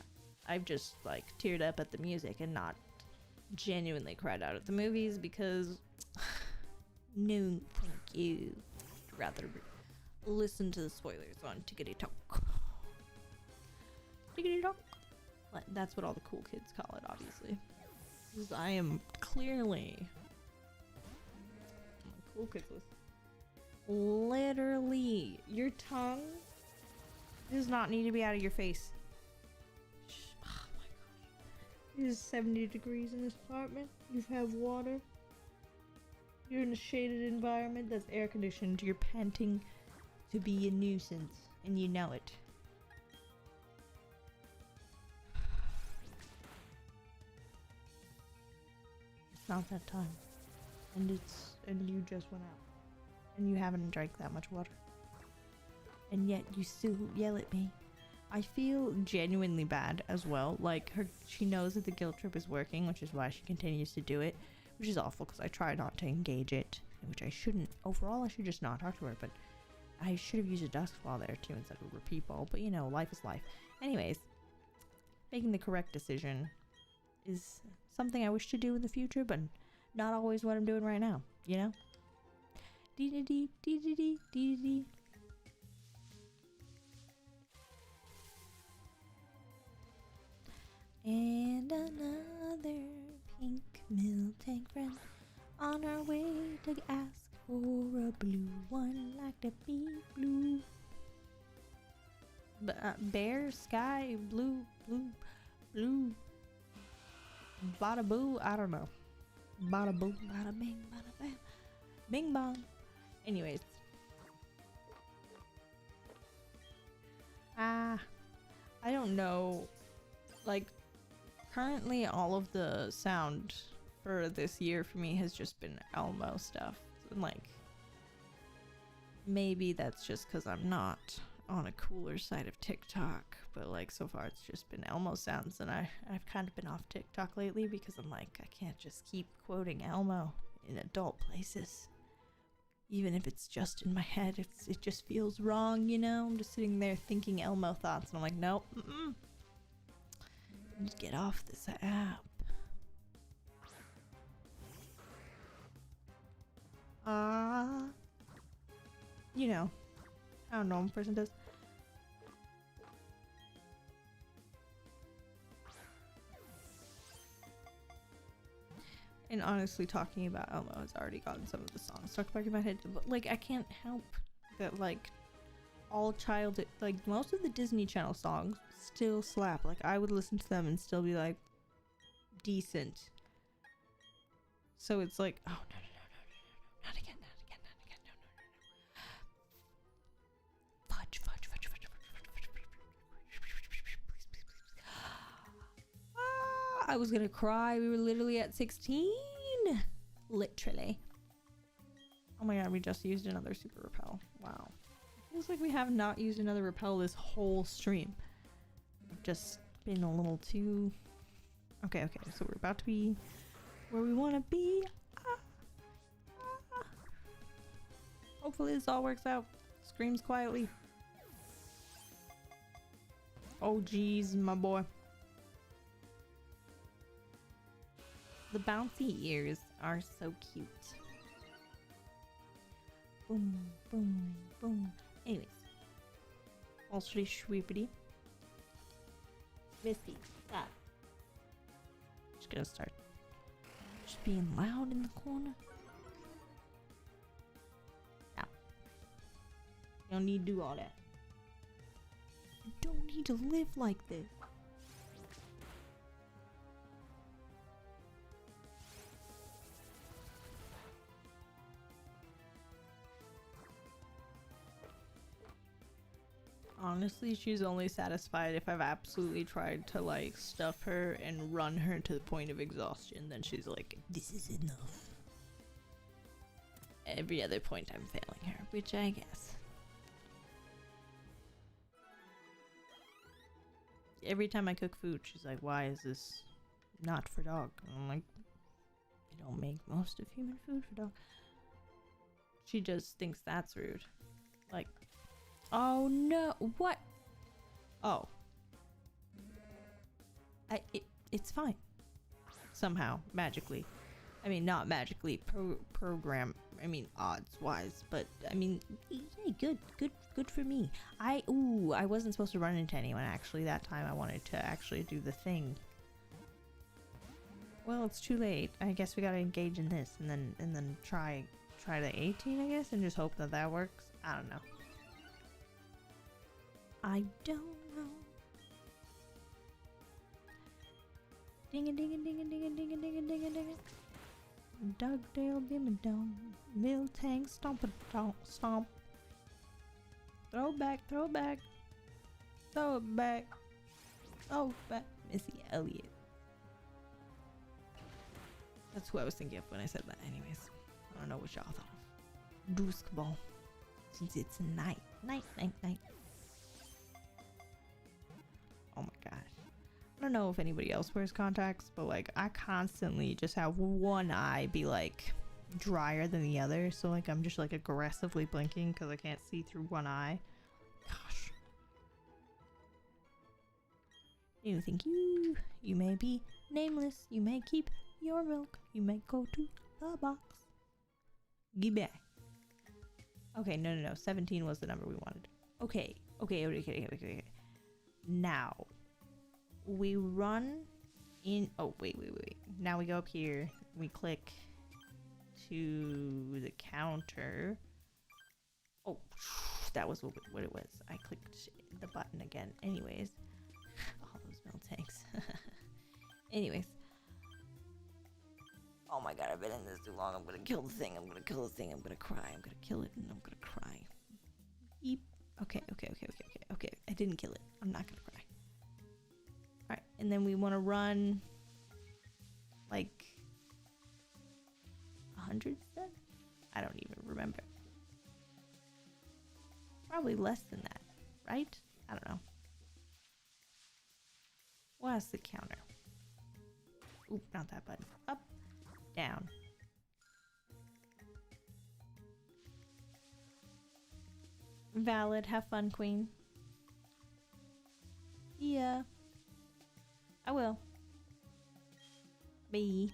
I've just like teared up at the music and not genuinely cried out at the movies because no, thank you. I'd rather listen to the spoilers on Tickety Talk. Tickety Talk. That's what all the cool kids call it, obviously. Because I am clearly cool kids list. Literally, your tongue does not need to be out of your face. Oh my gosh. It is 70 degrees in this apartment. You have water. You're in a shaded environment that's air conditioned. You're panting to be a nuisance, and you know it. It's not that time. And you just went out. And you haven't drank that much water. And yet you still yell at me. I feel genuinely bad as well. Like, she knows that the guilt trip is working, which is why she continues to do it. Which is awful, because I try not to engage it. Which I shouldn't. Overall, I should just not talk to her, but I should have used a dusk while there too instead of a repeat ball. But you know, life is life. Anyways, making the correct decision is something I wish to do in the future, but not always what I'm doing right now, you know? Dee-dee-dee, dee-dee-dee, dee-dee-dee. And another pink Miltank friend on our way to ask for a blue one. Everyone like to be blue. Bear, sky, blue, blue, blue. Bada boo, I don't know. Bada boo, bada bing, bada bam. Bing bong. Anyways. I don't know. Like, currently all of the sound for this year for me has just been Elmo stuff. And like, maybe that's just because I'm not on a cooler side of TikTok, but like so far it's just been Elmo sounds, and I've kind of been off TikTok lately because I'm like, I can't just keep quoting Elmo in adult places. Even if it's just in my head, it just feels wrong, you know? I'm just sitting there thinking Elmo thoughts, and I'm like, nope, Just get off this app. You know how a normal person does. And honestly, talking about Elmo has already gotten some of the songs stuck back in my head. But like, I can't help that like all childhood, like most of the Disney Channel songs still slap. Like I would listen to them and still be like decent. So it's like, oh no, not again, no. Fudge. Please. I was gonna cry. We were literally at 16. Literally. Oh my god, we just used another super repel. Wow. Feels like we have not used another repel this whole stream. I've just been a little too... Okay, so we're about to be where we want to be. Hopefully this all works out. Screams quietly. Oh geez, my boy. The bouncy ears are so cute. Boom, boom, boom. Anyways. Also sweepity. Misty, stop. Just gonna start just being loud in the corner. Ow. You don't need to do all that. You don't need to live like this. Honestly, she's only satisfied if I've absolutely tried to like stuff her and run her to the point of exhaustion. Then she's like, this is enough. Every other point I'm failing her, which I guess. Every time I cook food, she's like, why is this not for dog? And I'm like, you don't make most of human food for dog. She just thinks that's rude. Like, oh no, what? Oh. It's fine. Somehow, magically. I mean, not magically, program, I mean, odds-wise, but, I mean, yeah, good for me. I wasn't supposed to run into anyone, actually, that time. I wanted to actually do the thing. Well, it's too late. I guess we gotta engage in this, and then try the 18, I guess, and just hope that works. I don't know. I don't know. Ding a ding a ding a ding a ding a ding a ding a ding a. Dugdale Dimmadome. Miltank stomp a stomp. Throw back. Throw it back. Throw back. Missy Elliott. That's who I was thinking of when I said that anyways. I don't know what y'all thought of. Duskball. Since it's night. Night. Oh my gosh. I don't know if anybody else wears contacts, but like I constantly just have one eye be like drier than the other. So like I'm just like aggressively blinking because I can't see through one eye. Gosh. You think you may be nameless. You may keep your milk. You may go to the box. Get back. Okay, no. 17 was the number we wanted. Okay. Now, we run in... Oh, wait. Now we go up here. We click to the counter. Oh, that was what it was. I clicked the button again. Anyways, all those Miltanks. Anyways. Oh my god, I've been in this too long. I'm gonna kill the thing. I'm gonna kill the thing. I'm gonna cry. I'm gonna kill it and I'm gonna cry. Beep. Okay. I didn't kill it. I'm not gonna cry. Alright, and then we want to run like 100 steps? I don't even remember. Probably less than that, right? I don't know. What's the counter? Oop, not that button. Up, down. Valid. Have fun, queen. Yeah. I will. Bye.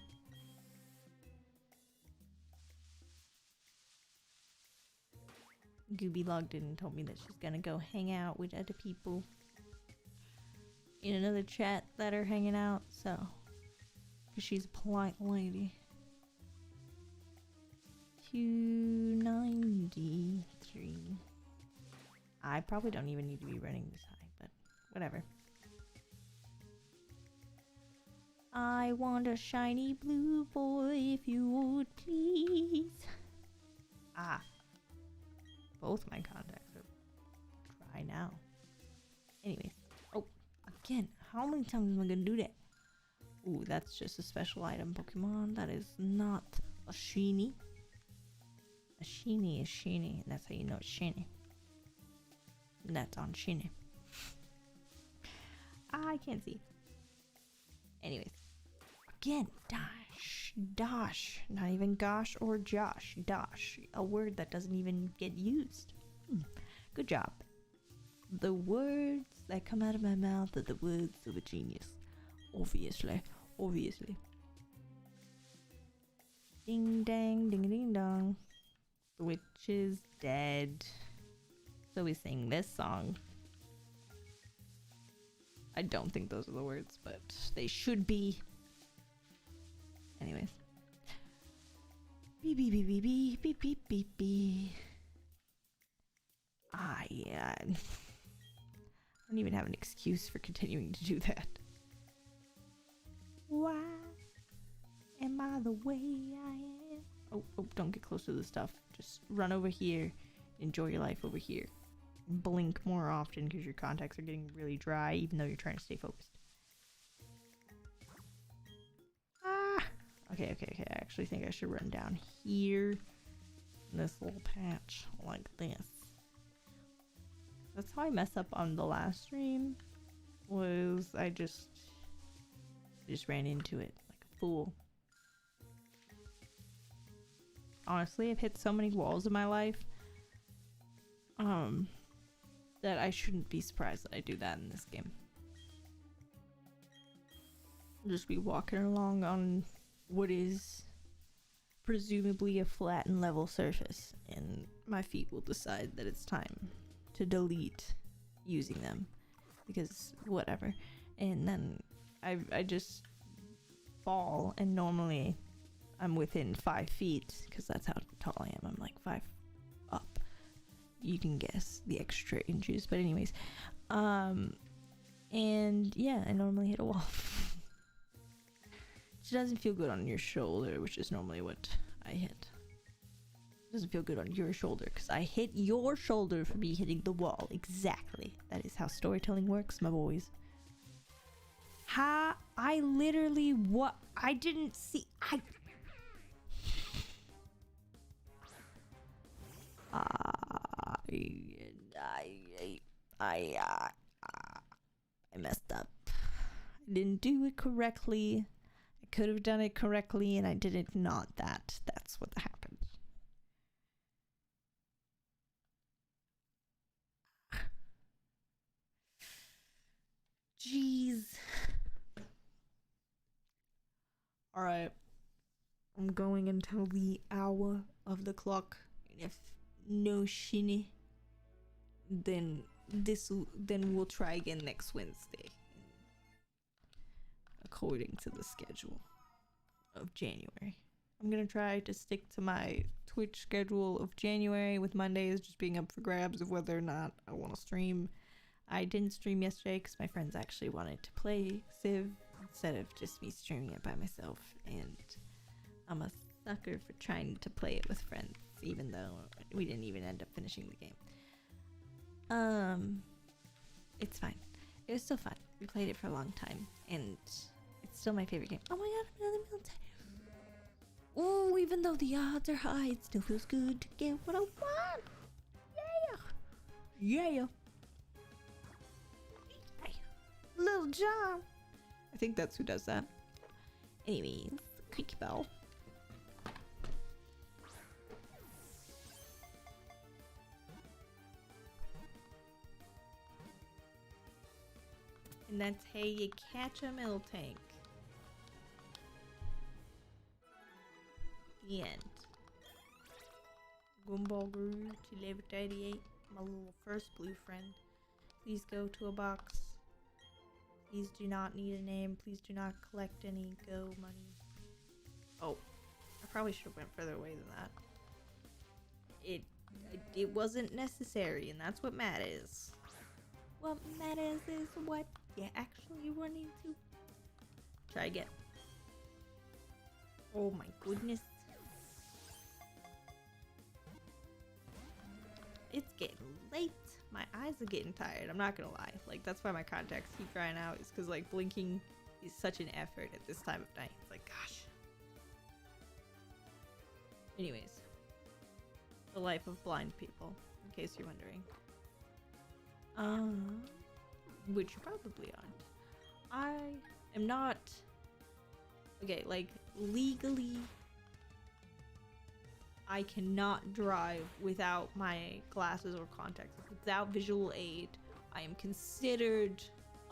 Gooby logged in and told me that she's gonna go hang out with other people in another chat that are hanging out, so. Because she's a polite lady. 293. I probably don't even need to be running this high, but whatever. I want a shiny blue boy, if you would please. Ah. Both my contacts are dry now. Anyways. Oh, again. How many times am I gonna do that? Ooh, that's just a special item Pokemon. That is not a Sheeny. A Sheeny is Sheeny, and that's how you know it's Sheeny. And that's on Sheeny. I can't see. Anyways. Again, Dash. Dosh. Not even gosh or Josh. Dosh. A word that doesn't even get used. Good job. The words that come out of my mouth are the words of a genius. Obviously. Ding dang, ding ding dong. The witch is dead. So we sing this song. I don't think those are the words, but they should be. Anyways. Beep beep beep beep beep beep beep beep beep. Ah, yeah. I don't even have an excuse for continuing to do that. Why am I the way I am? Oh, don't get close to the stuff. Just run over here. Enjoy your life over here. And blink more often because your contacts are getting really dry even though you're trying to stay focused. Ah! Okay. I actually think I should run down here in this little patch like this. That's how I messed up on the last stream. Was I just ran into it like a fool. Honestly, I've hit so many walls in my life that I shouldn't be surprised that I do that in this game. I'll just be walking along on what is presumably a flat and level surface, and my feet will decide that it's time to delete using them because whatever, and then I just fall, and normally I'm within 5 feet because that's how tall I am. I'm like 5 up. You can guess the extra inches, but anyways, and yeah, I normally hit a wall. It doesn't feel good on your shoulder, which is normally what I hit. It doesn't feel good on your shoulder because I hit your shoulder for me hitting the wall. Exactly. That is how storytelling works, my boys. I literally I didn't see. I messed up. I didn't do it correctly. I could have done it correctly, and I did it not. That's what happened. Jeez. Alright. I'm going until the hour of the clock. And if no shinny, then we'll try again next Wednesday. According to the schedule of January. I'm gonna try to stick to my Twitch schedule of January, with Mondays just being up for grabs of whether or not I want to stream. I didn't stream yesterday because my friends actually wanted to play Civ instead of just me streaming it by myself, and I'm a sucker for trying to play it with friends, even though we didn't even end up finishing the game. It's fine. It was still fun. We played it for a long time, and it's still my favorite game. Oh my god, another Miltank. Oh, even though the odds are high, it still feels good to get what I want. Yeah. Yeah. Little John. I think that's who does that. Anyways, creaky bell. And that's how you catch a Miltank. The end. Gumball grew to level 38. My little first blue friend. Please go to a box. Please do not need a name. Please do not collect any go money. Oh, I probably should have went further away than that. It wasn't necessary, and that's what matters. What matters is what you actually run into. Try again. Oh my goodness. It's getting late. My eyes are getting tired. I'm not gonna lie. Like, that's why my contacts keep drying out. Is because, like, blinking is such an effort at this time of night. It's like, gosh. Anyways. The life of blind people, in case you're wondering. Which you probably aren't. I am not... Okay, like, legally... I cannot drive without my glasses or contacts. Without visual aid, I am considered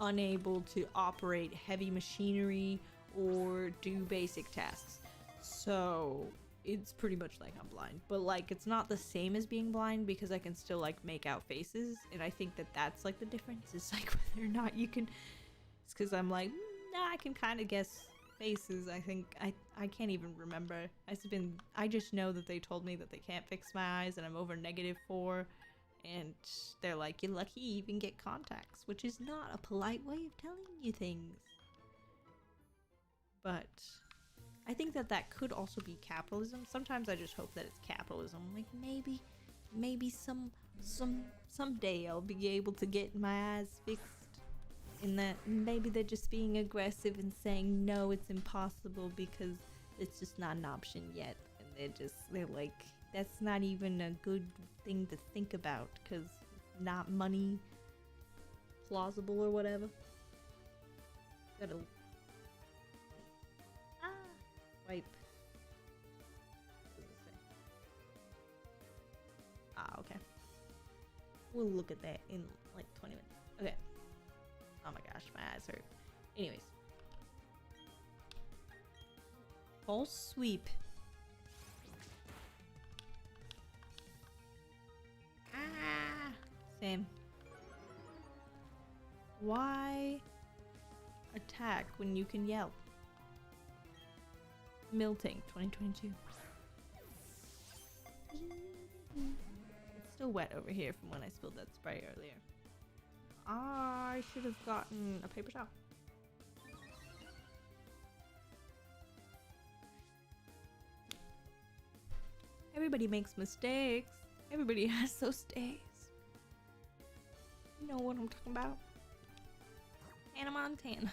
unable to operate heavy machinery or do basic tasks. So it's pretty much like I'm blind. But like, it's not the same as being blind because I can still like make out faces. And I think that that's like the difference. It's like whether or not you can... It's because I'm like, nah, I can kind of guess faces. I think I can't even remember. I just know that they told me that they can't fix my eyes and I'm over -4, and they're like, you're lucky you even get contacts, which is not a polite way of telling you things. But I think that could also be capitalism. Sometimes I just hope that it's capitalism. Like maybe someday I'll be able to get my eyes fixed. And that maybe they're just being aggressive and saying no, it's impossible because it's just not an option yet. And they're like, that's not even a good thing to think about because it's not money plausible or whatever. Gotta wipe. What does it say? Okay. We'll look at that in like 20 minutes. Okay. Oh my gosh, my eyes hurt. Anyways. False sweep. Same. Why attack when you can yell? Miltank 2022. It's still wet over here from when I spilled that spray earlier. I should have gotten a paper towel. Everybody makes mistakes. Everybody has those days. You know what I'm talking about? Hannah Montana.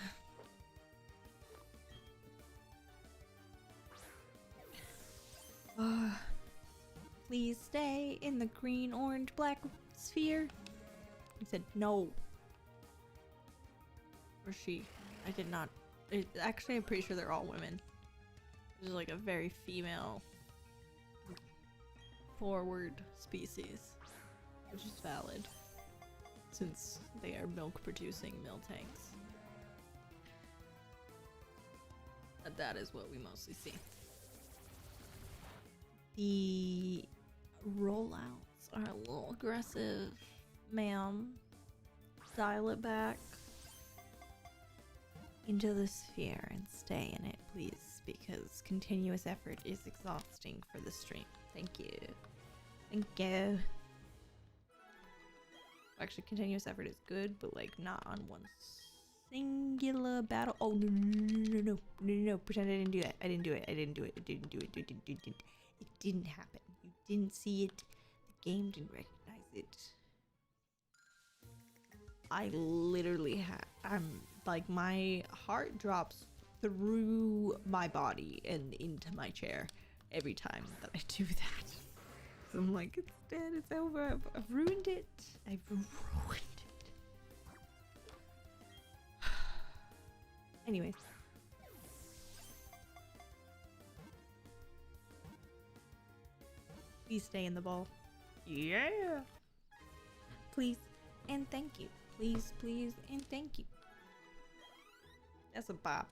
Please stay in the green, orange, black sphere. He said no. Or she. I did not. Actually, I'm pretty sure they're all women. This is like a very female forward species, which is valid since they are milk producing Miltanks. That is what we mostly see. The rollouts are a little aggressive. Ma'am, dial it back into the sphere and stay in it, please. because continuous effort is exhausting for the stream. Thank you. Thank you. Actually, continuous effort is good, but like not on one singular battle. Oh no no no no no no no! Pretend I didn't do that. I didn't do it. I didn't do it. I didn't do it. It didn't happen. You didn't see it. The game didn't recognize it. I literally I'm like, my heart drops through my body and into my chair every time that I do that. So I'm like, it's dead, it's over, I've ruined it. I've ruined it. Anyways. Please stay in the ball. Yeah. Please and thank you. Please, please, and thank you. That's a bop.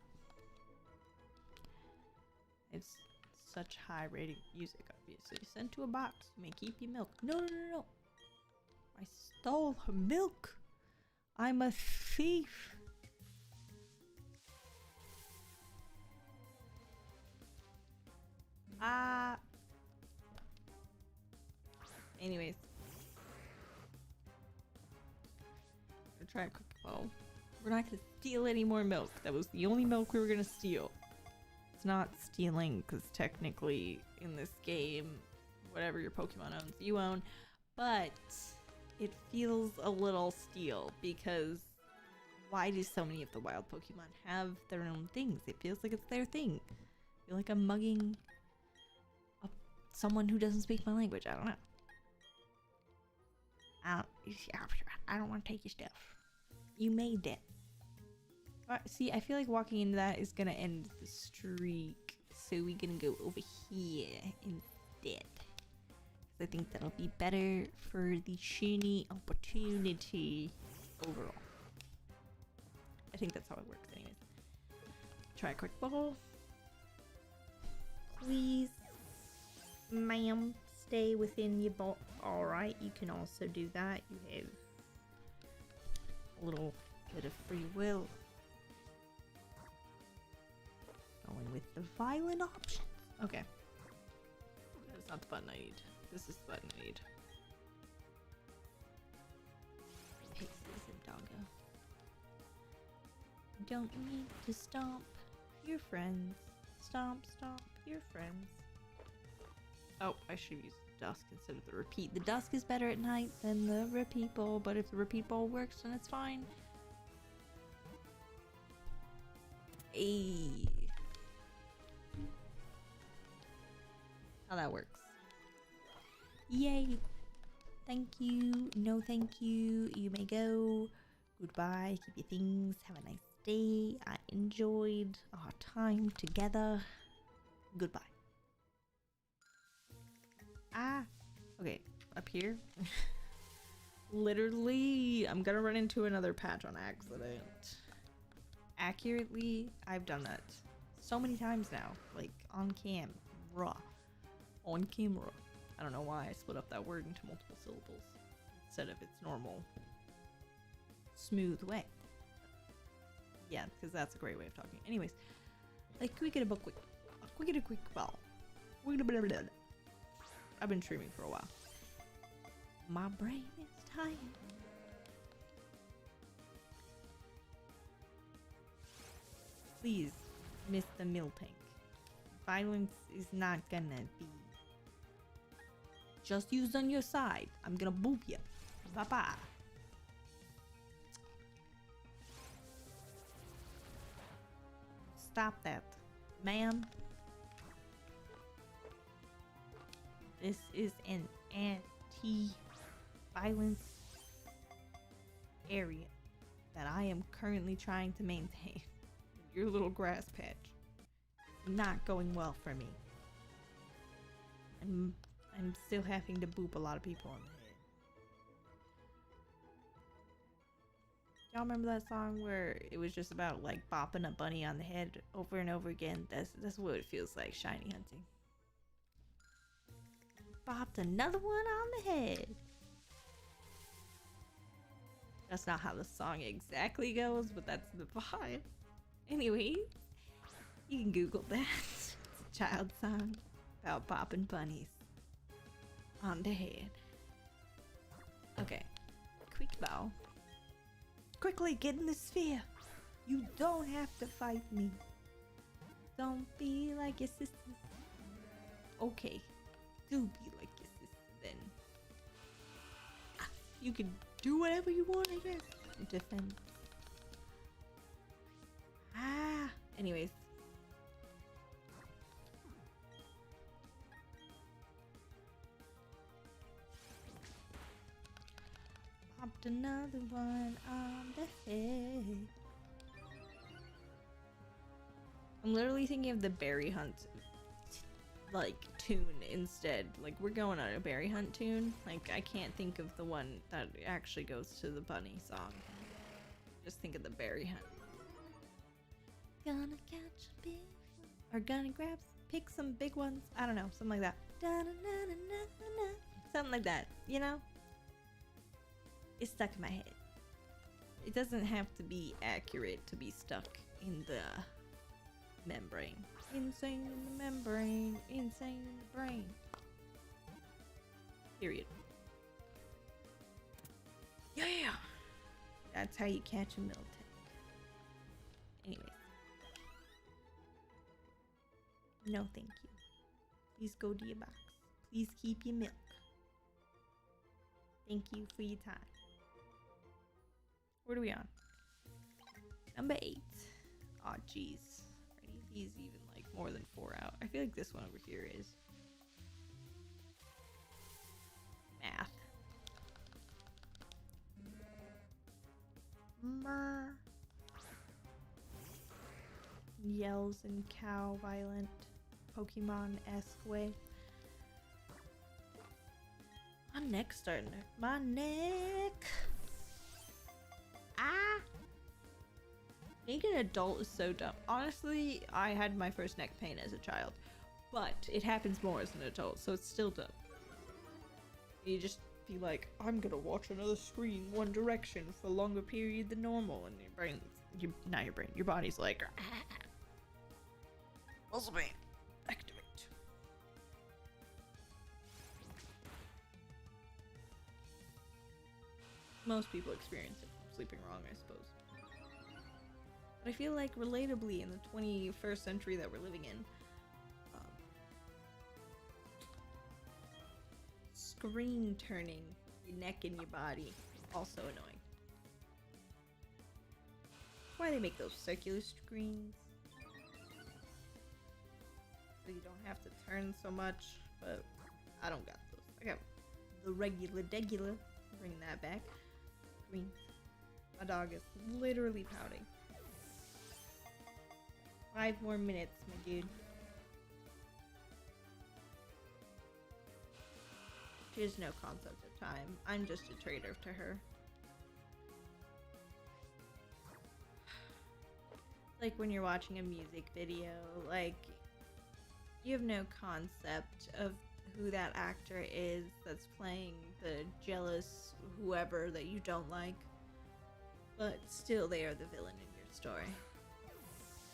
It's such high rating music, obviously. Sent to a box. You may keep your milk. No, no, no, no. I stole her milk. I'm a thief. Anyways. I'm gonna try a quick bow. We're not gonna steal any more milk. That was the only milk we were gonna steal. It's not stealing, because technically in this game, whatever your Pokemon owns, you own. But it feels a little steal, because why do so many of the wild Pokemon have their own things? It feels like it's their thing. I feel like I'm mugging someone who doesn't speak my language. I don't know. I don't want to take your stuff. You made that. See, I feel like walking into that is gonna end the streak. So we're gonna go over here instead. Because I think that'll be better for the shiny opportunity overall. I think that's how it works anyways. Try a quick ball. Please, ma'am, stay within your ball. Alright, you can also do that. You have a little bit of free will. Going with the violent options. Okay. That's not the button I need. This is the button I need. Pixies and doggo. Don't need to stomp your friends. Stomp, stomp your friends. Oh, I should use dusk instead of the repeat. The dusk is better at night than the repeat ball, but if the repeat ball works, then it's fine. Ayy. How that works. Yay. Thank you. No thank you. You may go. Goodbye. Keep your things. Have a nice day. I enjoyed our time together. Goodbye. Okay, up here. Literally, I'm gonna run into another patch on accident. Accurately, I've done that so many times now, like on camera. On camera. I don't know why I split up that word into multiple syllables instead of its normal smooth way. Yeah, because that's a great way of talking. Anyways, like, we get a quick ball. I've been streaming for a while. My brain is tired. Please, Mr. Miltank. Violence is not gonna be just used on your side. I'm gonna boop you. Bye-bye. Stop that, ma'am. This is an anti-violence area that I am currently trying to maintain. Your little grass patch. Not going well for me. I'm still having to boop a lot of people on the head. Y'all remember that song where it was just about like bopping a bunny on the head over and over again? That's what it feels like, shiny hunting. Bopped another one on the head. That's not how the song exactly goes, but that's the vibe. Anyway, You can Google that. It's a child song about popping bunnies on the head. Okay. Quick bow. Quickly get in the sphere. You don't have to fight me. Don't be like your sisters. Okay. Do be like your sister then. You can do whatever you want, I guess. Defend. Anyways. Popped another one on the head. I'm literally thinking of the berry hunt like tune instead. Like we're going on a berry hunt tune. Like I can't think of the one that actually goes to the bunny song. Just think of the berry hunt. Gonna catch a big one. Or gonna pick some big ones. I don't know, something like that. Da-na-na-na-na-na. Something like that, you know? It's stuck in my head. It doesn't have to be accurate to be stuck in the membrane. Insane in the membrane. Insane in the brain. Period. Yeah! That's how you catch a Miltank. Anyways. No thank you. Please go to your box. Please keep your milk. Thank you for your time. What are we on? Number 8. Oh jeez. Are any of these even like more than 4 out? I feel like this one over here is. Math. Murr. Yells in cow violent Pokemon-esque way. My neck's starting to. My neck! Ah! Being an adult is so dumb. Honestly, I had my first neck pain as a child, but it happens more as an adult, so it's still dumb. You just be like, I'm gonna watch another screen one direction for a longer period than normal, and your brain, your body's like, muscle pain, activate. Most people experience it from sleeping wrong, I suppose. But I feel like relatably in the 21st century that we're living in, screen turning your neck and your body also annoying. That's why they make those circular screens. So you don't have to turn so much, but I don't got those. I got the regular. Bring that back. Green. My dog is literally pouting. 5 more minutes, my dude. She has no concept of time. I'm just a traitor to her. Like when you're watching a music video, like you have no concept of who that actor is that's playing the jealous whoever that you don't like, but still they are the villain in your story.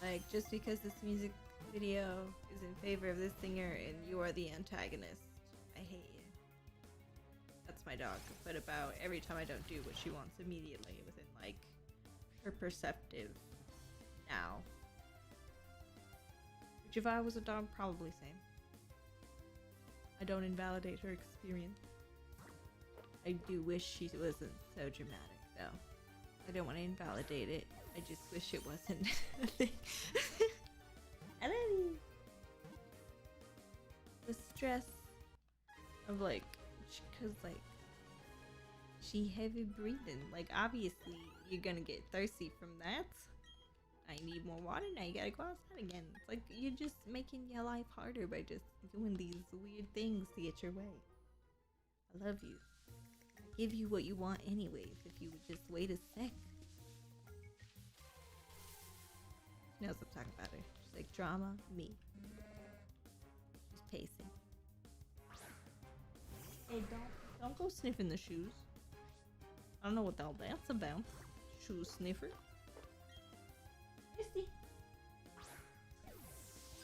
Like just because this music video is in favor of this singer and you are the antagonist, I hate you. That's my dog, but about every time I don't do what she wants immediately within like her perceptive now. Which if I was a dog, probably same. I don't invalidate her experience. I do wish she wasn't so dramatic though. I don't want to invalidate it. I just wish it wasn't a thing. I love you. The stress of like, cause like, she heavy breathing. Like obviously you're gonna get thirsty from that. I need more water now, you gotta go outside again. It's like you're just making your life harder by just doing these weird things to get your way. I love you. I give you what you want anyways if you would just wait a sec. She knows I'm talking about her. She's like, drama, me. She's pacing. Hey, don't go sniffing the shoes. I don't know what all that's about. Shoe sniffer.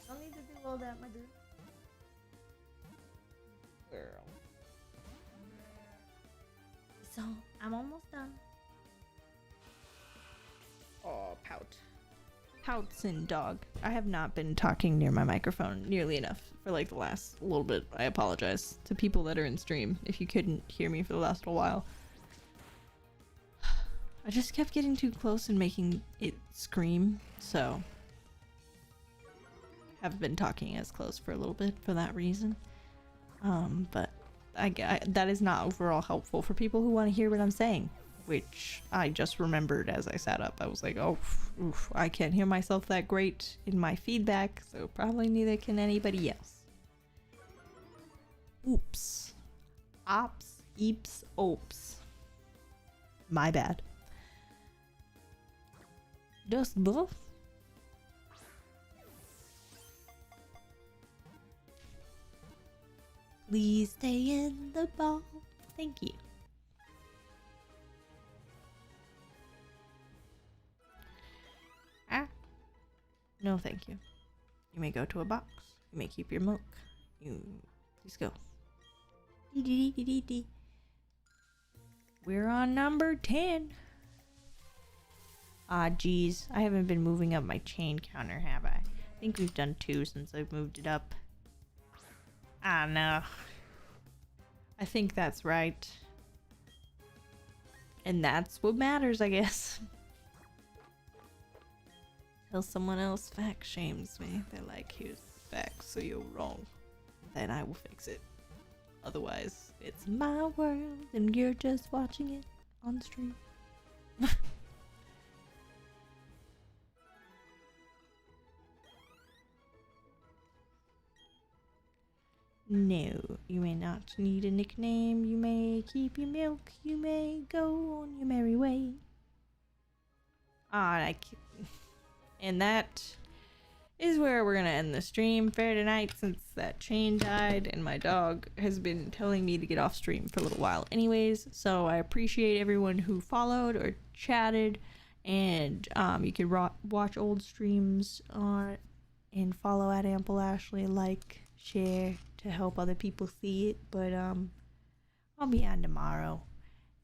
Don't need to do all that, my dude. Girl. So, I'm almost done. Oh, pout. Pouts and dog. I have not been talking near my microphone nearly enough for like the last little bit. I apologize to people that are in stream if you couldn't hear me for the last little while. I just kept getting too close and making it scream, so have been talking as close for a little bit for that reason. But I that is not overall helpful for people who want to hear what I'm saying, which I just remembered as I sat up. I was like, oh, oof, I can't hear myself that great in my feedback, so probably neither can anybody else. Oops. Ops, eeps, oops. My bad. Just buff. Please stay in the ball. Thank you. Ah. No, thank you. You may go to a box. You may keep your milk. You please go. We're on number 10. Ah, geez. I haven't been moving up my chain counter, have I? I think we've done 2 since I've moved it up. Ah, no. I think that's right. And that's what matters, I guess. Till someone else fact shames me. They're like, here's the facts, so you're wrong. Then I will fix it. Otherwise, it's my world and you're just watching it on stream. No, you may not need a nickname. You may keep your milk. You may go on your merry way. And that is where we're gonna end the stream for tonight, since that chain died and my dog has been telling me to get off stream for a little while anyways. So I appreciate everyone who followed or chatted, and you can watch old streams on and follow at Ample Ashley, like, share to help other people see it. But I'll be on tomorrow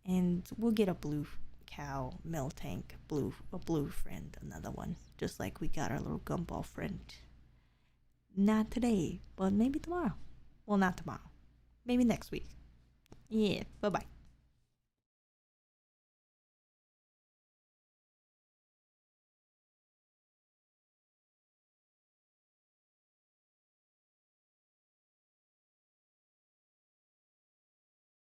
and we'll get a blue cow, Miltank, a blue friend, another one, just like we got our little gumball friend. Not today, but maybe tomorrow. Well, not tomorrow, maybe next week. Yeah, bye bye.